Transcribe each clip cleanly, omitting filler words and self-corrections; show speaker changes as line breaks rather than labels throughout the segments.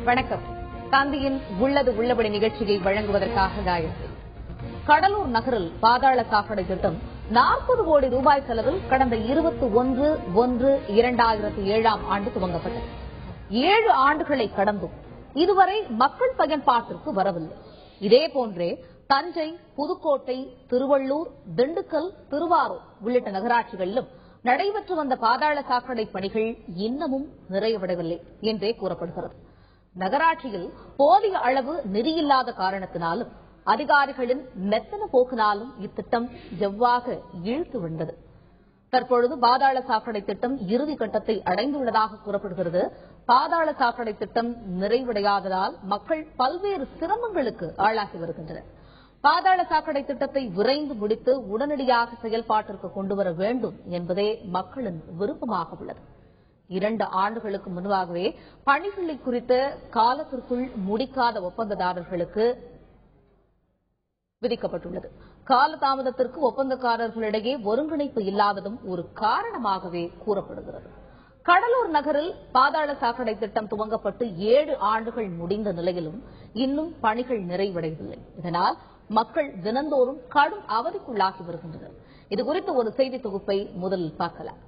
வணக்கம். தந்தியின் உள்ளது உள்ளபடி நிகழ்ச்சியை வழங்குவதற்காக காயத்ரி. கடலூர் நகரில் பாதாள சாக்கடை திட்டம் 40 கோடி ரூபாய் செலவில் கடந்த 21/1/2007 ஆண்டு துவங்கப்பட்டது. 7 ஆண்டுகளை கடந்தும் இதுவரை மக்கள் பயன்பாட்டிற்கு வரவில்லை. இதேபோன்றே தஞ்சை, புதுக்கோட்டை, திருவள்ளூர், திண்டுக்கல், திருவாரூர் உள்ளிட்ட நகராட்சிகளிலும் நடைபெற்று வந்த பாதாள சாக்கடை பணிகள் இன்னமும் நிறைவடையவில்லை என்றே கூறப்படுகிறது. நகராட்சியில் போதிய அளவு நிதியில்லாத காரணத்தினாலும் அதிகாரிகளின் மெத்தன போக்கினாலும் இத்திட்டம் எவ்வாக இழுத்து வந்தது. தற்பொழுது பாதாள சாக்கடை திட்டம் இறுதிக்கட்டத்தை அடைந்துள்ளதாக கூறப்படுகிறது. பாதாள சாக்கடை திட்டம் நிறைவடையாததால் மக்கள் பல்வேறு சிரமங்களுக்கு ஆளாகி வருகின்றனர். பாதாள சாக்கடை திட்டத்தை விரைந்து முடித்து உடனடியாக செயல்பாட்டிற்கு கொண்டுவர வேண்டும் என்பதே மக்களின் விருப்பமாக உள்ளது. 2 ஆண்டுகளுக்கு முன்பாகவே பணிகளை குறித்த காலத்திற்குள் முடிக்காத ஒப்பந்ததாரர்களுக்கு விதிக்கப்பட்டுள்ளது. காலதாமதத்திற்கு ஒப்பந்தக்காரர்களிடையே ஒருங்கிணைப்பு இல்லாததும் ஒரு காரணமாகவே கூறப்படுகிறது. கடலூர் நகரில் பாதாள சாக்கடை திட்டம் துவங்கப்பட்டு 7 ஆண்டுகள் முடிந்த நிலையிலும் இன்னும் பணிகள் நிறைவடையவில்லை. இதனால் மக்கள் தினந்தோறும் கடும் அவதிக்குள்ளாகி வருகின்றனர். இதுகுறித்து ஒரு செய்தி தொகுப்பை முதலில் பார்க்கலாம்.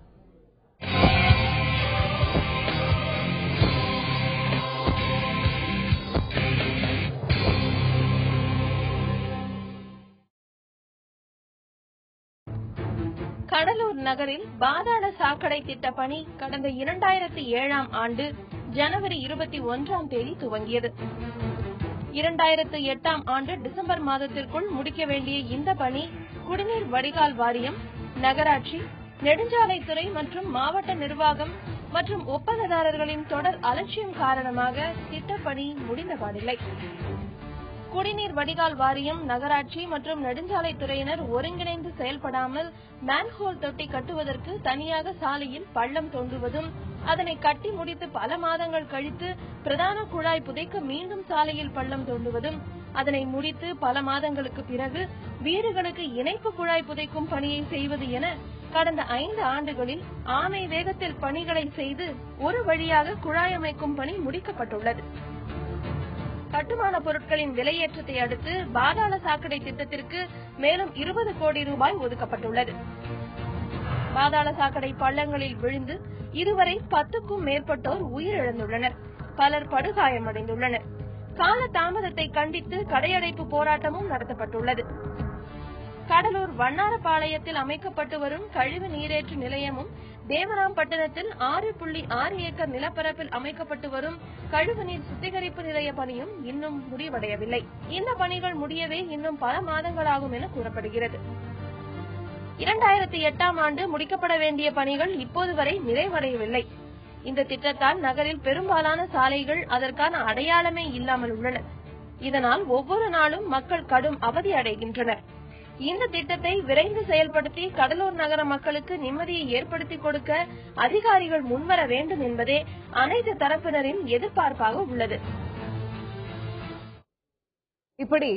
கடலூர் நகரில் பாதாள சாக்கடை திட்ட பணி கடந்த 2007 ஆண்டு ஜனவரி 21 துவங்கியது. 2008 ஆண்டு டிசம்பர் மாதத்திற்குள் முடிக்க வேண்டிய இந்த பணி குடிநீர் வடிகால் வாரியம், நகராட்சி, நெடுஞ்சாலைத்துறை மற்றும் மாவட்ட நிர்வாகம் மற்றும் ஒப்பந்ததாரர்களின் தொடர் அலட்சியம் காரணமாக திட்டப்பணி முடிந்தபாடில்லை. குடிநீர் வடிகால் வாரியம், நகராட்சி மற்றும் நெடுஞ்சாலைத்துறையினர் ஒருங்கிணைந்து செயல்படாமல் மேன்ஹோல் தொட்டி கட்டுவதற்கு தனியாக சாலையில் பள்ளம் தோண்டுவதும், அதனை கட்டி முடித்து பல மாதங்கள் கழித்து பிரதான குழாய் புதைக்க மீண்டும் சாலையில் பள்ளம் தோண்டுவதும், அதனை முடித்து பல மாதங்களுக்கு பிறகு வீடுகளுக்கு இணைப்பு குழாய் புதைக்கும் பணியை செய்வது என கடந்த 5 ஆண்டுகளில் ஆமை வேகத்தில் பணிகளை செய்து ஒரு வழியாக குழாய் அமைக்கும் பணி முடிக்கப்பட்டுள்ளது. கட்டுமான பொருட்களின் விலையேற்றத்தை அடுத்து பாதாள சாக்கடை திட்டத்திற்கு மேலும் 20 கோடி ரூபாய் ஒதுக்கப்பட்டுள்ளது. பாதாள சாக்கடை பள்ளங்களில் விழுந்து இதுவரை 10க்கும் மேற்பட்டோர் உயிரிழந்துள்ளனர். பலர் படுகாயமடைந்துள்ளனர். கால தாமதத்தை கண்டித்து கடையடைப்பு போராட்டமும் நடத்தப்பட்டுள்ளது. கடலூர் வண்ணாரபாளையத்தில் அமைக்கப்பட்டு வரும் கழிவு நீரேற்று நிலையமும், தேவராம்பட்டினத்தில் 6.6 ஏக்கர் நிலப்பரப்பில் அமைக்கப்பட்டு வரும் கழிவுநீர் சுத்திகரிப்பு நிலைய பணியும் இன்னும் முடிவடையவில்லை. இந்த பணிகள் முடியவே இன்னும் பல மாதங்களாகும் என கூறப்படுகிறது. 2008 ஆண்டு முடிக்கப்பட வேண்டிய பணிகள் இப்போது வரை நிறைவடையவில்லை. இந்த திட்டத்தால் நகரில் பெரும்பாலான சாலைகள் அதற்கான அடையாளமே இல்லாமல் உள்ளன. இதனால் ஒவ்வொரு நாளும் மக்கள் கடும் அவதி அடைகின்றனர். இந்த திட்டத்தை விரைந்து செயல்படுத்தி கடலூர் நகர மக்களுக்கு நிம்மதியை ஏற்படுத்தி கொடுக்க அதிகாரிகள் முன்வர வேண்டும் என்பதே அனைத்து தரப்பினரின் எதிர்பார்ப்பாக உள்ளது.
இப்படி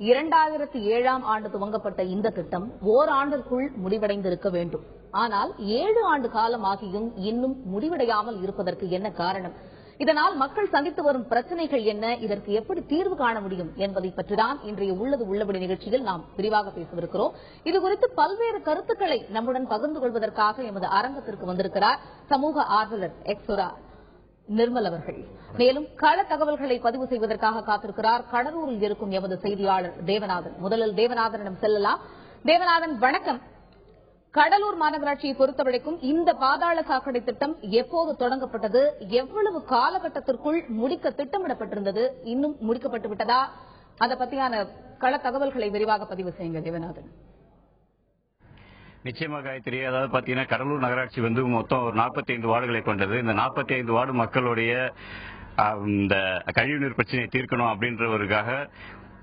2007 ஆண்டு துவங்கப்பட்ட இந்த திட்டம் ஓராண்டிற்குள் முடிவடைந்திருக்க வேண்டும். ஆனால் 7 ஆண்டு காலம் ஆகியும் இன்னும் முடிவடையாமல் இருப்பதற்கு என்ன காரணம்? இதனால் மக்கள் சந்தித்து வரும் பிரச்சனைகள் என்ன? இதற்கு எப்படி தீர்வு காண முடியும் என்பதை பற்றிதான் இன்றைய உள்ளது உள்ளபடி நிகழ்ச்சியில் நாம் விரிவாக பேசவிருக்கிறோம். இதுகுறித்து பல்வேறு கருத்துக்களை நம்முடன் பகிர்ந்து கொள்வதற்காக எமது அரங்கத்திற்கு வந்திருக்கிறார் சமூக ஆர்வலர் எக்ஸோரா நிர்மல் அவர்கள். மேலும் கள தகவல்களை பதிவு செய்வதற்காக காத்திருக்கிறார் கடலூரில் இருக்கும் எமது செய்தியாளர் தேவநாதன். முதலில் தேவநாதனிடம் செல்லலாம். தேவநாதன், வணக்கம். கடலூர் மாநகராட்சியை பொறுத்தவரைக்கும் இந்த பாதாள சாக்கடை திட்டம் எப்போது தொடங்கப்பட்டது? எவ்வளவு காலகட்டத்திற்குள் முடிக்க திட்டமிடப்பட்டிருந்தது? இன்னும் முடிக்கப்பட்டு விட்டதா? அதை பற்றியான கள தகவல்களை விரிவாக பதிவு செய்யுங்க தேவநாதன்.
நிச்சயமாக காயத்ரி, அதாவது பாத்தீங்கன்னா கடலூர் நகராட்சி மொத்தம் ஒரு 45 வார்டுகளை கொண்டது. இந்த 45 வார்டு மக்களுடைய இந்த கழிவுநீர் பிரச்சனையை தீர்க்கணும் அப்படின்றவருக்காக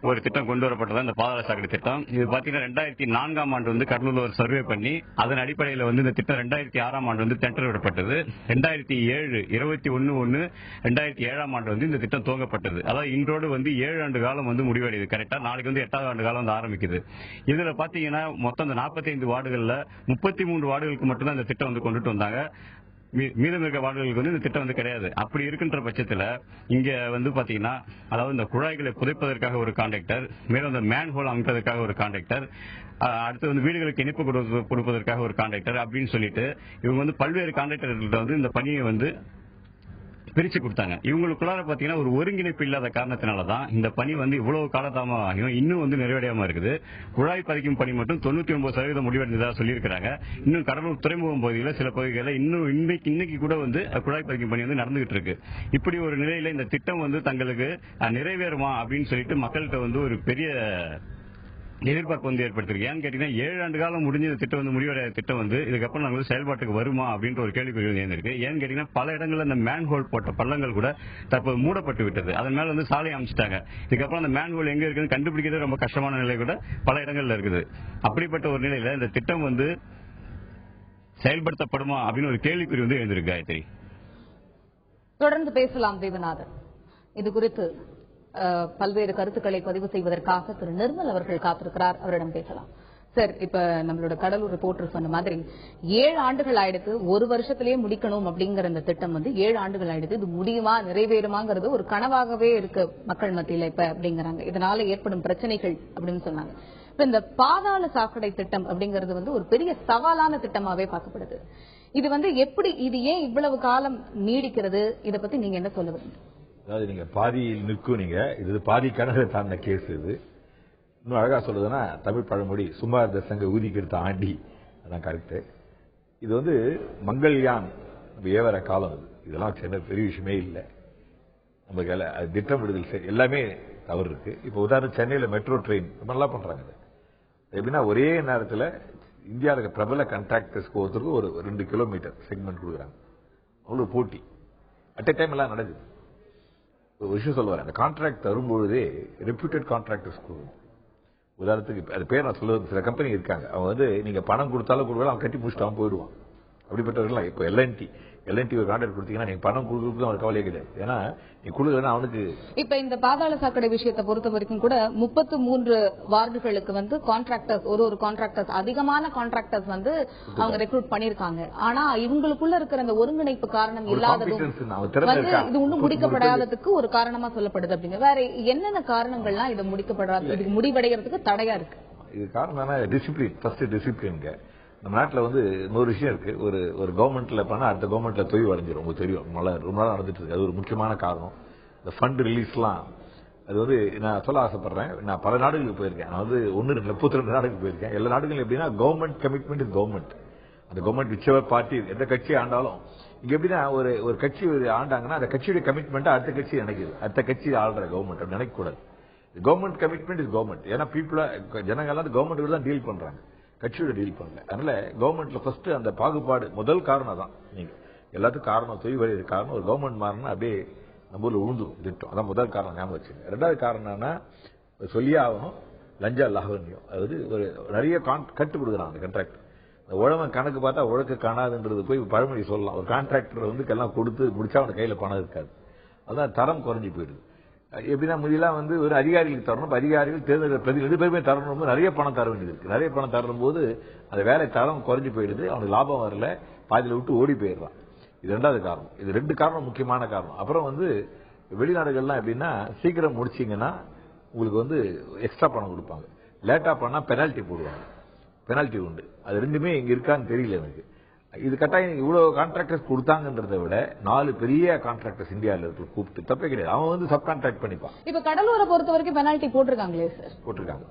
ஒரு திட்டம் கொண்டு வரப்பட்டது இந்த பாதாள சாக்கடை திட்டம். இது பாத்தீங்கன்னா 2004 ஆண்டு கடலூர்ல ஒரு சர்வே பண்ணி அதன் அடிப்படையில் இந்த திட்டம் 2006 ஆண்டு டெண்டர் விடப்பட்டது. 21/1/2007 ஆண்டு இந்த திட்டம் துவங்கப்பட்டது. அதாவது இன்றோடு 7 ஆண்டு காலம் முடிவடையுது. கரெக்டா நாளைக்கு 8வது ஆண்டு காலம் ஆரம்பிக்குது. இதுல பாத்தீங்கன்னா மொத்தம் இந்த 45 வார்டுகள்ல 33 வார்டுகளுக்கு மட்டும்தான் இந்த திட்டம் கொண்டுட்டு வந்தாங்க. மீதம் இருக்க வார்டுகளுக்கு வந்து இந்த திட்டம் வந்து கிடையாது. அப்படி இருக்கின்ற பட்சத்துல இங்க வந்து பாத்தீங்கன்னா, அதாவது இந்த குழாய்களை புதைப்பதற்காக ஒரு கான்ட்ராக்டர், மேலும் இந்த மேன் ஹோல் அமைப்பதற்காக ஒரு கான்ட்ராக்டர், அடுத்து வந்து வீடுகளுக்கு இணைப்பு கொடுப்பதற்காக ஒரு கான்ட்ராக்டர் அப்படின்னு சொல்லிட்டு இவங்க வந்து பல்வேறு கான்ட்ராக்டர்கள்ட்ட வந்து இந்த பணியை வந்து பிரிச்சு கொடுத்தாங்க. இவங்களுக்குள்ளார பாத்தீங்கன்னா ஒரு ஒருங்கிணைப்பு இல்லாத காரணத்தினாலதான் இந்த பணி வந்து இவ்வளவு காலதாமம் ஆகியும் இன்னும் வந்து நிறைவடையாம இருக்குது. குழாய் பதிக்கும் பணி மட்டும் 99% முடிவடைந்ததா சொல்லியிருக்கிறாங்க. இன்னும் கடலூர் துறைமுகம் பகுதியில் சில பகுதிகளில் இன்னும் இன்னைக்கு கூட வந்து குழாய் பதிக்கும் பணி வந்து நடந்துகிட்டு இருக்கு. இப்படி ஒரு நிலையில இந்த திட்டம் வந்து தங்களுக்கு நிறைவேறுமா அப்படின்னு சொல்லிட்டு மக்கள்கிட்ட வந்து ஒரு பெரிய எதிர்பார்ப்பு வந்து ஏற்படுத்திருக்கு. ஏன்னு கேட்டீங்கன்னா 7 ஆண்டு காலம் முடிஞ்ச இந்த திட்டம் வந்து முடிவடைய திட்டம் வந்து இதுக்கப்புறம் நாங்கள் செயல்பாட்டுக்கு வருமா அப்படின்ற ஒரு கேள்விக்குறி இருக்கு. ஏன்னு கேட்டீங்கன்னா பல இடங்கள்ல இந்த மேன் ஹோல் போட்ட பள்ளங்கள் கூட தற்போது மூடப்பட்டு விட்டது. அதன் மேல வந்து சாலை அமைச்சிட்டாங்க. இதுக்கப்புறம் அந்த மேன் ஹோல் எங்க இருக்குன்னு கண்டுபிடிக்கிறது ரொம்ப கஷ்டமான நிலை கூட பல இடங்கள்ல இருக்குது. அப்படிப்பட்ட ஒரு நிலையில இந்த திட்டம் வந்து செயல்படுத்தப்படுமா அப்படின்னு ஒரு கேள்விக்குறி வந்து எழுந்திருக்கு. காயத்ரி,
தொடர்ந்து பேசலாம் தேவநாதன். இது குறித்து பல்வேறு கருத்துக்களை பதிவு செய்வதற்காக திரு நிர்மல் அவர்கள் காத்திருக்கிறார். அவரிடம் பேசலாம். சார், இப்ப நம்மளோட கடலூர் ரிப்போர்ட்டர் சொன்ன மாதிரி 7 ஆண்டுகள் ஆயிடுத்து, ஒரு வருஷத்திலேயே முடிக்கணும் அப்படிங்கிற இந்த திட்டம் வந்து 7 ஆண்டுகள் ஆயிடுது. இது முடியுமா, நிறைவேறுமாங்கிறது ஒரு கனவாகவே இருக்கு மக்கள் மத்தியில இப்ப அப்படிங்கிறாங்க. இதனால ஏற்படும் பிரச்சனைகள் அப்படின்னு சொன்னாங்க. இப்ப இந்த பாதாள சாக்கடை திட்டம் அப்படிங்கிறது வந்து ஒரு பெரிய சவாலான திட்டமாவே பார்க்கப்படுது. இது வந்து எப்படி, இது ஏன் இவ்வளவு காலம் நீடிக்கிறது, இதை பத்தி நீங்க என்ன சொல்ல வரீங்க?
அதாவது நீங்க பாதியில் நிற்கும், நீங்க இது பாதி கணக்கு தாண்ட கேஸ். இது இன்னும் அழகா சொல்றதுன்னா தமிழ் பழமொழி சுமார் தசங்க ஊதிக்கு எடுத்த ஆண்டி, அதான் கரெக்ட். இது வந்து மங்கள்யான் ஏவர காலம். இதெல்லாம் சின்ன பெரிய விஷயமே இல்லை. நமக்கு அது திட்டமிடுதல் சரி எல்லாமே தவறு இருக்கு. இப்போ உதாரணம் சென்னையில் மெட்ரோ ட்ரெயின் நல்லா பண்றாங்க. எப்படின்னா ஒரே நேரத்தில் இந்தியாவில் இருக்க பிரபல கான்ட்ராக்டர்ஸ்க்கு ஒருத்தருக்கு ஒரு 2 கிலோமீட்டர் செக்மெண்ட் கொடுக்குறாங்க. அவ்வளவு போட்டி அட் எ டைம் எல்லாம் நடக்குது. ஒரு விஷயம் சொல்லுவார், அந்த கான்ட்ராக்ட் வரும்பொழுதே ரெப்யூட்டட் கான்ட்ராக்டர்ஸ் கொடுக்கணும். உதாரணத்துக்கு அது பேர் நான் சொல்லுவது, சில கம்பெனி இருக்காங்க, அவங்க வந்து நீங்க பணம் கொடுத்தாலும் கொடுக்கலாம், அவன் கட்டி முடிச்சுட்டு அவன் போயிடுவான். அப்படிப்பட்டவர்கள் இப்போ எல்என்டி ஒரு கான்ட்ராக்ட் கொடுத்தீங்கன்னா நீங்க பணம் கொடுக்கறது அவனுக்கு கவலையே கிடையாது. ஏன்னா நீ கொடுக்கலன்னா அவனுக்கு. இப்ப
இந்த பாதாள சாக்கடை விஷயத்தை பொறுத்த வரைக்கும் கூட 33 வார்டுகளுக்கு வந்து கான்ட்ராக்டர்ஸ், ஒரு கான்ட்ராக்டர்ஸ், அதிகமான கான்ட்ராக்டர்ஸ் வந்து அவங்க ரெக்ரூட் பண்ணிருக்காங்க. ஆனா இவங்களுக்குள்ள இருக்கிற அந்த ஒருங்கிணைப்பு காரணம் இல்லாததும் இது இன்னும் முடிக்கப்படாததுக்கு ஒரு காரணமா சொல்லப்படுது. அப்படிங்க வேற என்னென்ன காரணங்கள்லாம் இதை முடிக்கப்படாது, இதுக்கு முடிவடைகிறதுக்கு தடையா இருக்கு?
இது காரணம் டிசிப்ளின். ஃபர்ஸ்ட் டிசிப்ளின்ங்க. நம்ம நாட்டில் வந்து இன்னொரு விஷயம் இருக்கு. ஒரு கவர்மெண்ட்ல பண்ணா அடுத்த கவர்மெண்ட்ல தொய்வு அடைஞ்சிடும். உங்களுக்கு தெரியும், ரொம்ப நாள் நடந்துட்டு இருக்கு. அது ஒரு முக்கியமான காரணம். இந்த ஃபண்ட் ரிலீஸ்லாம் அது வந்து நான் சொல்ல ஆசைப்படுறேன். நான் பல நாடுகளுக்கு போயிருக்கேன். நான் வந்து 32 நாடுகளுக்கு போயிருக்கேன். எல்லா நாடுகளும் எப்படின்னா கவர்மெண்ட் கமிட்மெண்ட் இஸ் கவர்மெண்ட். அந்த கவர்மெண்ட் விச்சவர் பார்ட்டி எந்த கட்சி ஆண்டாலும் இங்க எப்படின்னா ஒரு கட்சி ஆண்டாங்கன்னா அந்த கட்சியுடைய கமிட்மெண்ட் அடுத்த கட்சி நினைக்குது. அடுத்த கட்சி ஆள்ற கவர்மெண்ட் நினைக்க கூடாது. Government commitment is government. ஏன்னா பீப்புளா ஜனங்கள்லாம் கவர்மெண்ட் தான் டீல் பண்றாங்க, கட்சியோட டீல் பண்ணல. அதனால கவர்மெண்ட்ல ஃபர்ஸ்ட் அந்த பாகுபாடு முதல் காரணம் தான். நீங்க எல்லாத்துக்கும் காரணம் தொய்வடைய காரணம் ஒரு கவர்மெண்ட் மாறினா அப்படியே நம்ம ஊர்ல உழுந்துரும் திட்டம். அதான் முதல் காரணம், ஞாபகம் வச்சுங்க. 2வது காரணம்னா சொல்லியே ஆகணும், லஞ்சா லாகவன்யம். அதாவது ஒரு நிறைய கட்டு கொடுக்குறாங்க அந்த கான்ட்ராக்டர். உழவன் கணக்கு பார்த்தா உழக்க காணாதுன்றது போய் பழமொழி சொல்லலாம். ஒரு கான்ட்ராக்டர் வந்து எல்லாம் கொடுத்து முடிச்சா அவன் கையில பணம் இருக்காது. அதான் தரம் குறைஞ்சி போயிடுது. எப்படின்னா முதியெல்லாம் வந்து ஒரு அதிகாரிகளுக்கு தரணும், அதிகாரிகள் தேர்தல் பிரதி 2 பேருமே தரணும், நிறைய பணம் தர வேண்டியது இருக்கு. நிறைய பணம் தரும் போது அந்த வேலை தரம் குறைஞ்சு போயிடுது, அவனுக்கு லாபம் வரல, பாதியில விட்டு ஓடி போயிடுறான். இது 2வது காரணம். இது 2 காரணம் முக்கியமான காரணம். அப்புறம் வந்து வெளிநாடுகள்லாம் எப்படின்னா சீக்கிரம் முடிச்சீங்கன்னா உங்களுக்கு வந்து எக்ஸ்ட்ரா பணம் கொடுப்பாங்க, லேட்டா பண்ணா பெனால்டி போடுவாங்க. பெனால்டி உண்டு. அது 2மே இங்க இருக்கான்னு தெரியல எனக்கு. இது கட்டாயம் இவ்வளவு கான்ட்ராக்டர்ஸ் கொடுத்தாங்கன்றதை விட 4 பெரிய கான்ட்ராக்டர்ஸ் இந்தியாவில் இருக்கு கூப்பிட்டு தப்பே கிடையாது. அவன் வந்து சப் கான்ட்ராக்ட் பண்ணிப்பான்.
இப்ப கடலூரை பொறுத்த வரைக்கும் பெனால்டி போட்டிருக்காங்களே சார்?
போட்டிருக்காங்க.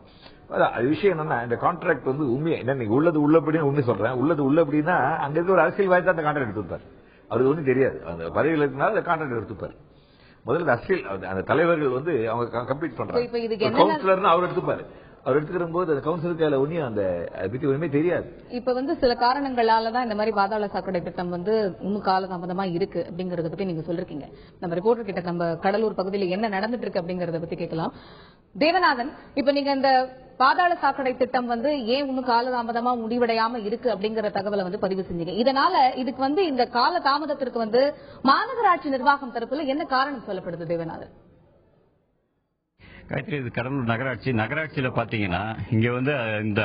அது விஷயம் என்னன்னா இந்த கான்ட்ராக்ட் வந்து உண்மையை என்ன உள்ளது உள்ளபடின்னு உண்மை சொல்றேன். உள்ளது உள்ளபடினா அங்க இருக்க ஒரு அரசியல்வாதி தான் அந்த கான்ட்ராக்ட் எடுத்துப்பார். அவருக்கு ஒன்றும் தெரியாது. அந்த பதவியில் இருக்கனால அந்த கான்ட்ராக்ட் எடுத்துப்பார். முதல்ல அரசியல் அந்த தலைவர்கள் வந்து அவங்க கம்ப்ளீட் பண்றாங்க. கவுன்சிலர்னு அவர் எடுத்துப்பாரு. அவர் எடுத்துக்கிற போது அந்த கவுன்சிலுக்கு அதில் ஒன்றும் அந்த பற்றி ஒன்றுமே தெரியாது.
இப்ப வந்து சில காரணங்களாலதான் இந்த மாதிரி பாதாள சாக்கடை திட்டம் வந்து இன்னும் காலதாமதமா இருக்கு அப்படிங்கறத பத்தி நீங்க சொல்லிருக்கீங்க. நம்ம ரிப்போர்ட்டர் கிட்ட நம்ம கடலூர் பகுதியில் என்ன நடந்துட்டு இருக்கு அப்படிங்கறத பத்தி கேட்கலாம். தேவநாதன், இப்ப நீங்க இந்த பாதாள சாக்கடை திட்டம் வந்து ஏன் இன்னும் காலதாமதமா முடிவடையாம இருக்கு அப்படிங்கிற தகவலை வந்து பதிவு செஞ்சீங்க. இதனால இதுக்கு வந்து இந்த கால தாமதத்திற்கு வந்து மாநகராட்சி நிர்வாகம் தரப்புல என்ன காரணம் சொல்லப்படுது தேவநாதன்?
காயத்ரி, இது கடலூர் நகராட்சியில பாத்தீங்கன்னா இங்க வந்து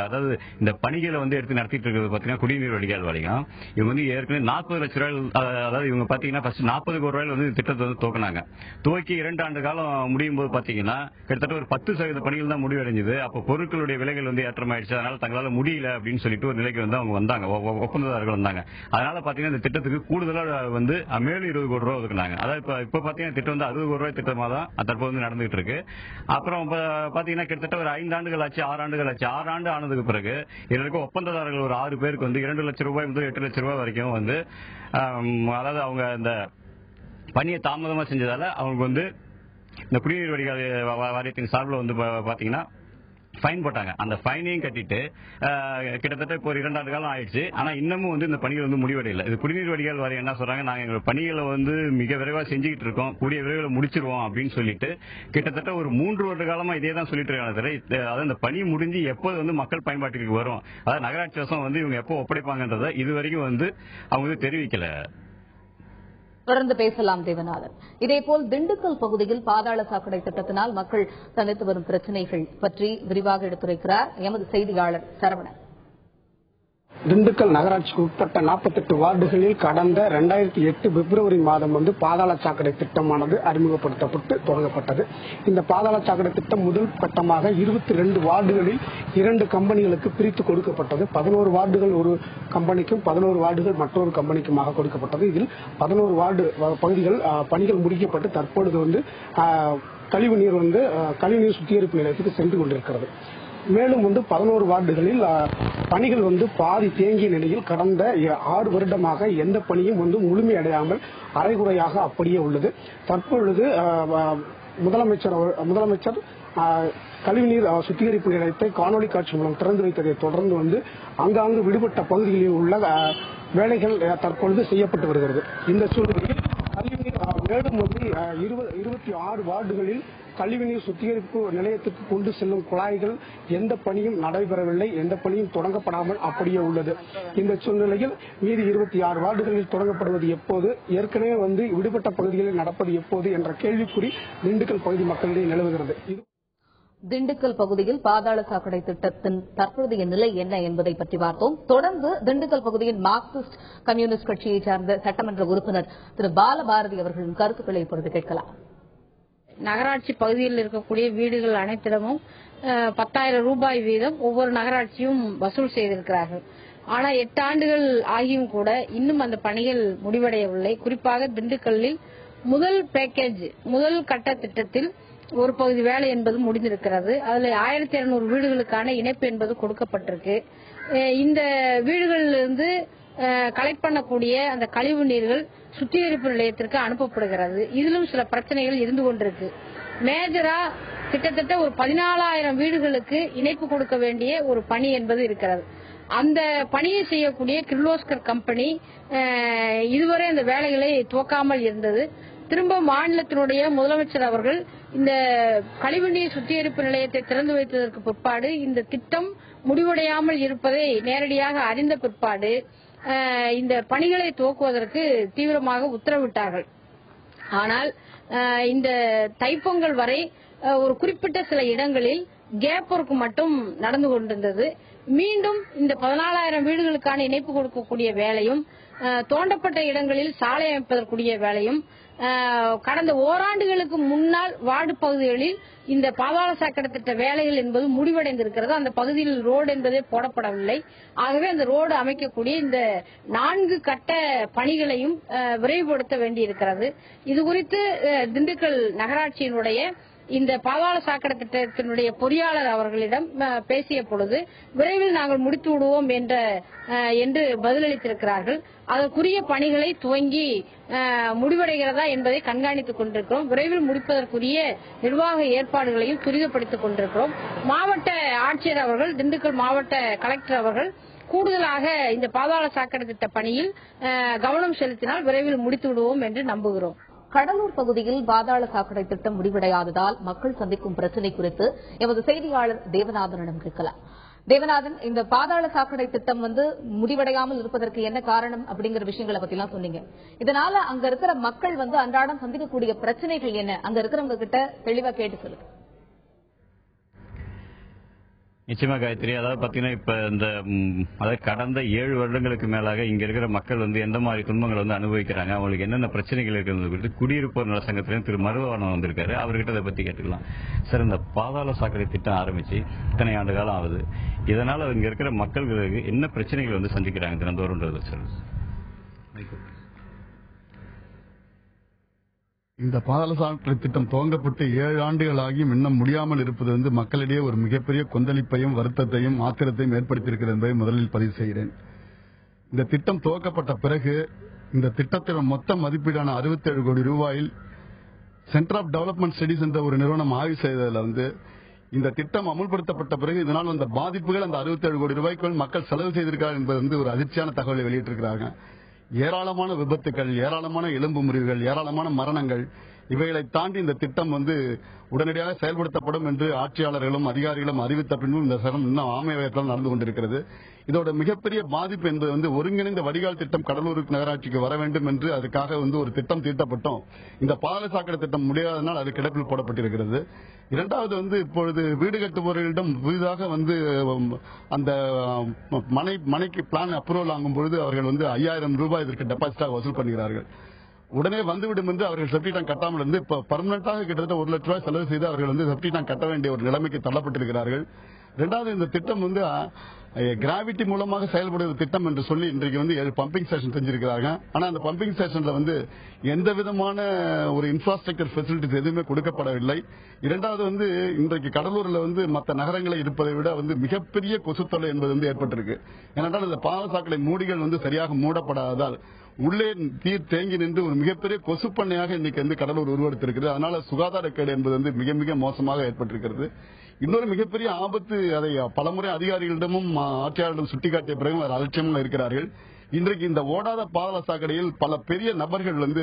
அதாவது இந்த பணிகளை வந்து எடுத்து நடத்திட்டு இருக்கிறது பாத்தீங்கன்னா குடிநீர் வடிகால் வாரியம். இவங்க வந்து ஏற்கனவே 40 லட்சம் ரூபாய், அதாவது இவங்க பாத்தீங்கன்னா ஃபர்ஸ்ட் 40 கோடி ரூபாயில வந்து திட்டத்தை வந்து துவக்கினாங்க. துவக்கி 2 ஆண்டு காலம் முடியும் போது பாத்தீங்கன்னா கிட்டத்தட்ட ஒரு 10% பணிகள் தான் முடிவடைஞ்சது. அப்போ பொருட்களுடைய விலைகள் வந்து ஏற்றமாயிடுச்சு. அதனால தங்களால முடியல அப்படின்னு சொல்லிட்டு ஒரு நிலைக்கு வந்து அவங்க வந்தாங்க, ஒப்பந்ததாரர்கள் வந்தாங்க. அதனால பாத்தீங்கன்னா இந்த திட்டத்துக்கு கூடுதலா வந்து மேலும் 20 கோடி ரூபாய் ஒதுக்குனாங்க. அதாவது இப்ப பாத்தீங்கன்னா திட்டம் வந்து 60 கோடி ரூபாய் திட்டமா தான் தற்போது வந்து நடந்துகிட்டு இருக்கு. அப்புறம் பாத்தீங்கன்னா கிட்டத்தட்ட ஒரு 5 ஆண்டுகள் ஆச்சு, 6 ஆண்டுகள் ஆச்சு. 6 ஆண்டு ஆனதுக்கு பிறகு இதுல இருக்க ஒப்பந்ததாரர்கள் ஒரு 6 பேருக்கு வந்து 2 லட்சம் ரூபாய் முதல் 8 லட்சம் ரூபாய் வரைக்கும் வந்து அதாவது அவங்க இந்த பணியை தாமதமா செஞ்சதால அவங்க வந்து இந்த குடிநீர் வடிகால் வாரியத்தின் சார்பில் வந்து பாத்தீங்கன்னா ஃபைன் போட்டாங்க. அந்த ஃபைனையும் கட்டிட்டு கிட்டத்தட்ட இப்போ 2 ஆண்டு காலம் ஆயிடுச்சு. ஆனா இன்னமும் வந்து இந்த பணிகள் வந்து முடிவடையில. இது குடிநீர் வடிகால் வாரியம் என்ன சொல்றாங்க, நாங்க எங்க பணிகளை வந்து மிக விரைவா செஞ்சுக்கிட்டு இருக்கோம், கூடிய விரைவில் முடிச்சிருவோம் அப்படின்னு சொல்லிட்டு கிட்டத்தட்ட ஒரு 3 வருட காலமா இதே தான் சொல்லிட்டு இருக்காங்க. அதாவது இந்த பணி முடிஞ்சு எப்போது வந்து மக்கள் பயன்பாட்டுக்கு வரும், அதாவது நகராட்சி வசம் வந்து இவங்க எப்போ ஒப்படைப்பாங்கன்றதை இது வரைக்கும் வந்து அவங்க வந்து தெரிவிக்கல.
தொடர்ந்து பேசலாம் தேவநாதன். இதேபோல் திண்டுக்கல் பகுதியில் பாதாள சாக்கடை திட்டத்தினால் மக்கள் சந்தித்து வரும் பிரச்சனைகள் பற்றி விரிவாக எடுத்துரைக்கிறார் எமது செய்தியாளர் சரவணன்.
திண்டுக்கல் நகராட்சிக்கு உட்பட்ட 48 வார்டுகளில் கடந்த 2008 பிப்ரவரி மாதம் பாதாள சாக்கடை திட்டமானது அறிமுகப்படுத்தப்பட்டு தொடங்கப்பட்டது. இந்த பாதாள சாக்கடை திட்டம் முதல் கட்டமாக 22 வார்டுகளில் 2 கம்பெனிகளுக்கு பிரித்து கொடுக்கப்பட்டது. 11 வார்டுகள் ஒரு கம்பெனிக்கும் 11 வார்டுகள் மற்றொரு கம்பெனிக்குமாக கொடுக்கப்பட்டது. இதில் 11 வார்டு பகுதிகள் பணிகள் முடிக்கப்பட்டு தற்பொழுது கழிவுநீர் சுத்திகரிப்பு நிலையத்துக்கு சென்று கொண்டிருக்கிறது. மேலும் 11 வார்டுகளில் பணிகள் பாதி தேங்கிய நிலையில் கடந்த 6 வருடமாக எந்த பணியும் முழுமையடையாமல் அரைகுறையாக அப்படியே உள்ளது. தற்பொழுது முதலமைச்சர் கழிவுநீர் சுத்திகரிப்பு நிலையத்தை காணொலி காட்சி மூலம் திறந்து வைத்ததை தொடர்ந்து அங்காங்கு விடுபட்ட பகுதிகளில் உள்ள வேலைகள் தற்பொழுது செய்யப்பட்டு வருகிறது. இந்த சூழ்நிலையில் கழிவுநீர் மேலும் 26 வார்டுகளில் கழிவுநீர் சுத்திகரிப்பு நிலையத்துக்கு கொண்டு செல்லும் குழாய்கள் எந்த பணியும் நடைபெறவில்லை, எந்த பணியும் தொடங்கப்படாமல் அப்படியே உள்ளது. இந்த சூழ்நிலையில் மீதி 26 வார்டுகளில் தொடங்கப்படுவது எப்போது, ஏற்கனவே விடுபட்ட பகுதிகளில் நடப்பது எப்போது என்ற கேள்விக்குறி திண்டுக்கல் பகுதி மக்களிடையே நிலவுகிறது.
திண்டுக்கல் பகுதியில் பாதாள சாக்கடை திட்டத்தின் தற்போதைய நிலை என்ன என்பதை பற்றி பார்த்தோம். தொடர்ந்து திண்டுக்கல் பகுதியின் மார்க்சிஸ்ட் கம்யூனிஸ்ட் கட்சியைச் சார்ந்த சட்டமன்ற உறுப்பினர் திரு பாலபாரதி அவர்களின் கருத்துக்களை இப்பொழுது கேட்கலாம்.
நகராட்சி பகுதியில் இருக்கக்கூடிய வீடுகள் அனைத்திடமும் 10,000 ரூபாய் வீதம் ஒவ்வொரு நகராட்சியும் வசூல் செய்திருக்கிறார்கள். ஆனா 8 ஆண்டுகள் ஆகியும் கூட இன்னும் அந்த பணிகள் முடிவடையவில்லை. குறிப்பாக திண்டுக்கல்லில் முதல் கட்ட திட்டத்தில் ஒரு பகுதி வேலை என்பது முடிந்திருக்கிறது. அதுல 1200 வீடுகளுக்கான இணைப்பு என்பது கொடுக்கப்பட்டிருக்கு. இந்த வீடுகளிலிருந்து கலெக்ட் பண்ணக்கூடிய அந்த கழிவு நீர்கள் சுத்திகரிப்பு நிலையத்திற்கு அனுப்பப்படுகிறது. இதிலும் சில பிரச்சனைகள் இருந்து கொண்டிருக்கு. மேஜரா கிட்டத்தட்ட ஒரு 14,000 வீடுகளுக்கு இணைப்பு கொடுக்க வேண்டிய ஒரு பணி என்பது இருக்கிறது. அந்த பணியை செய்யக்கூடிய கிர்லோஸ்கர் கம்பெனி இதுவரை அந்த வேலைகளை துவக்காமல் இருந்தது. திரும்ப மாநிலத்தினுடைய முதலமைச்சர் அவர்கள் இந்த கழிவுநீர் சுத்திகரிப்பு நிலையத்தை திறந்து வைத்ததற்கு பிற்பாடு இந்த திட்டம் முடிவடையாமல் இருப்பதை நேரடியாக அறிந்த பிற்பாடு இந்த பணிகளை துவக்குவதற்கு தீவிரமாக உத்தரவிட்டார்கள். ஆனால் இந்த தைப்பொங்கல் வரை ஒரு குறிப்பிட்ட சில இடங்களில் கேப் ஒர்க் மட்டும் நடந்து கொண்டிருந்தது. மீண்டும் இந்த 14,000 வீடுகளுக்கான இணைப்பு கொடுக்கக்கூடிய வேலையும் தோண்டப்பட்ட இடங்களில் சாலை அமைப்பதற்குரிய வேலையும் கடந்த ஓராண்டுகளுக்கு முன்னால் வார்டு பகுதிகளில் இந்த பாதாள சாக்கடை திட்ட வேலைகள் என்பது முடிவடைந்திருக்கிறது. அந்த பகுதியில் ரோடு என்பதே போடப்படவில்லை. ஆகவே அந்த ரோடு அமைக்கக்கூடிய இந்த 4 கட்ட பணிகளையும் விரைவுபடுத்த வேண்டியிருக்கிறது. இது குறித்து திண்டுக்கல் நகராட்சியினுடைய இந்த பாதாள சாக்கடை திட்டத்தினுடைய பொறியாளர் அவர்களிடம் பேசிய பொழுது விரைவில் நாங்கள் முடித்து விடுவோம் என்று பதிலளித்திருக்கிறார்கள். அதற்குரிய பணிகளை துவங்கி முடிவடைகிறதா என்பதை கண்காணித்துக் கொண்டிருக்கிறோம். விரைவில் முடிப்பதற்குரிய நிர்வாக ஏற்பாடுகளையும் துரிதப்படுத்திக் கொண்டிருக்கிறோம். மாவட்ட ஆட்சியர் அவர்கள், திண்டுக்கல் மாவட்ட கலெக்டர் அவர்கள் கூடுதலாக இந்த பாதாள சாக்கடை திட்ட பணியில் கவனம் செலுத்தினால் விரைவில் முடித்து விடுவோம் என்று நம்புகிறோம்.
கடலூர் பகுதியில் பாதாள சாக்கடை திட்டம் முடிவடையாததால் மக்கள் சந்திக்கும் பிரச்சினை குறித்து எமது செய்தியாளர் தேவநாதனிடம் கேட்கலாம். தேவநாதன், இந்த பாதாள சாக்கடை திட்டம் முடிவடையாமல் இருப்பதற்கு என்ன காரணம் அப்படிங்கிற விஷயங்களை பத்தி எல்லாம் சொன்னீங்க. இதனால அங்க இருக்கிற மக்கள் அன்றாடம் சந்திக்கக்கூடிய பிரச்சனைகள் என்ன, அங்க இருக்கிறவங்க கிட்ட தெளிவா கேட்டு சொல்லுங்க.
நிச்சயமா காயத்ரி, அதாவது பாத்தீங்கன்னா இப்ப இந்த அதாவது கடந்த 7 வருடங்களுக்கு மேலாக இங்க இருக்கிற மக்கள் எந்த மாதிரி துன்பங்களை அனுபவிக்கிறாங்க, அவங்களுக்கு என்னென்ன பிரச்சனைகள் இருக்கிறது குறித்து குடியிருப்போர் நல சங்கத்திலும் திரு மருதவாணன் வந்திருக்காரு. அவர்கிட்ட அதை பத்தி கேட்டுக்கலாம். சார், இந்த பாதாள சாக்கடை திட்டம் ஆரம்பிச்சு இத்தனை ஆண்டு காலம் ஆகுது, இதனால இங்க இருக்கிற மக்களுக்கு என்ன பிரச்சனைகள் சந்திக்கிறாங்க தினந்தோறும்ன்றது சார்?
இந்த பாதாள சாக்கடை திட்டம் துவங்கப்பட்டு 7 ஆண்டுகள் ஆகியும் இன்னும் முடியாமல் இருப்பது மக்களிடையே ஒரு மிகப்பெரிய கொந்தளிப்பையும் வருத்தத்தையும் ஆத்திரத்தையும் ஏற்படுத்தியிருக்கிறது என்பதை முதலில் பதிவு செய்கிறேன். இந்த திட்டம் துவக்கப்பட்ட பிறகு இந்த திட்டத்தின் மொத்த மதிப்பீடான 67 கோடி ரூபாயில் சென்டர் ஆஃப் டெவலப்மெண்ட் ஸ்டடிஸ் என்ற ஒரு நிறுவனம் ஆய்வு செய்ததில் இந்த திட்டம் அமுல்படுத்தப்பட்ட பிறகு இதனால் வந்த பாதிப்புகள் அந்த 67 கோடி ரூபாய்க்குள் மக்கள் செலவு செய்திருக்கிறார்கள் என்பது ஒரு அதிர்ச்சியான தகவலை வெளியிட்டிருக்கிறார்கள். ஏராளமான விபத்துகள், ஏராளமான எலும்பு முறிவுகள், ஏராளமான மரணங்கள், இவைகளை தாண்டி இந்த திட்டம் உடனடியாக செயல்படுத்தப்படும் என்று ஆட்சியாளர்களும் அதிகாரிகளும் அறிவித்த பின்பும் இந்த சரம் இன்னும் ஆமையத்தில் நடந்து கொண்டிருக்கிறது. இதோட மிகப்பெரிய பாதிப்பு என்பது ஒருங்கிணைந்த வடிகால் திட்டம் கடலூர் நகராட்சிக்கு வர வேண்டும் என்று அதுக்காக ஒரு திட்டம் தீட்டப்பட்டோம். இந்த பாதாள சாக்கடை திட்டம் முடியாதனால் அது கிடப்பில் போடப்பட்டிருக்கிறது. இரண்டாவது இப்பொழுது வீடு கட்டுபவர்களிடம் புதிதாக அந்த மனைக்கு பிளான் அப்ரூவல் வாங்கும் பொழுது அவர்கள் 5000 ரூபாய் இதற்கு டெபாசிட்டாக வசூல் பண்ணுகிறார்கள். உடனே வந்துவிடும் என்று அவர்கள் செப்டி டேங்க் கட்டாமல் இருந்து இப்ப பர்மனண்டாக கிட்டத்தட்ட 1 லட்சம் ரூபாய் செலவு செய்து அவர்கள் செப்டி டேங்க் கட்ட வேண்டிய ஒரு நிலைமைக்கு தள்ளப்பட்டிருக்கிறார்கள். இரண்டாவது, இந்த திட்டம் கிராவிட்டி மூலமாக செயல்படுகிற திட்டம் என்று சொல்லி இன்றைக்கு 7 பம்பிங் ஸ்டேஷன் செஞ்சிருக்கிறாங்க. ஆனா அந்த பம்பிங் ஸ்டேஷன்ல எந்த விதமான ஒரு இன்ஃப்ராஸ்ட்ரக்சர் ஃபெசிலிட்டிஸ் எதுவுமே கொடுக்கப்படவில்லை. இரண்டாவது இன்றைக்கு கடலூர்ல மற்ற நகரங்களை இருப்பதை விட மிகப்பெரிய கொசு தொல்லை என்பது ஏற்பட்டிருக்கு. ஏனென்றால் இந்த பாதாள சாக்கடை மூடிகள் சரியாக மூடப்படாததால் உள்ளே நீர் தேங்கி நின்று ஒரு மிகப்பெரிய கொசு பண்ணையாக இன்னைக்கு கடலூர் உருவெடுத்திருக்கிறது. அதனால சுகாதாரக்கேடு என்பது மிக மிக மோசமாக ஏற்பட்டிருக்கிறது. இன்னொரு மிகப்பெரிய ஆபத்து, அதை பலமுறை அதிகாரிகளிடமும் ஆட்சியாளரிடம் சுட்டிக்காட்டிய பிறகு அலட்சியமாக இருக்கிறார்கள். இன்றைக்கு இந்த ஓடாத பாதாள சாக்கடையில் பல பெரிய நபர்கள்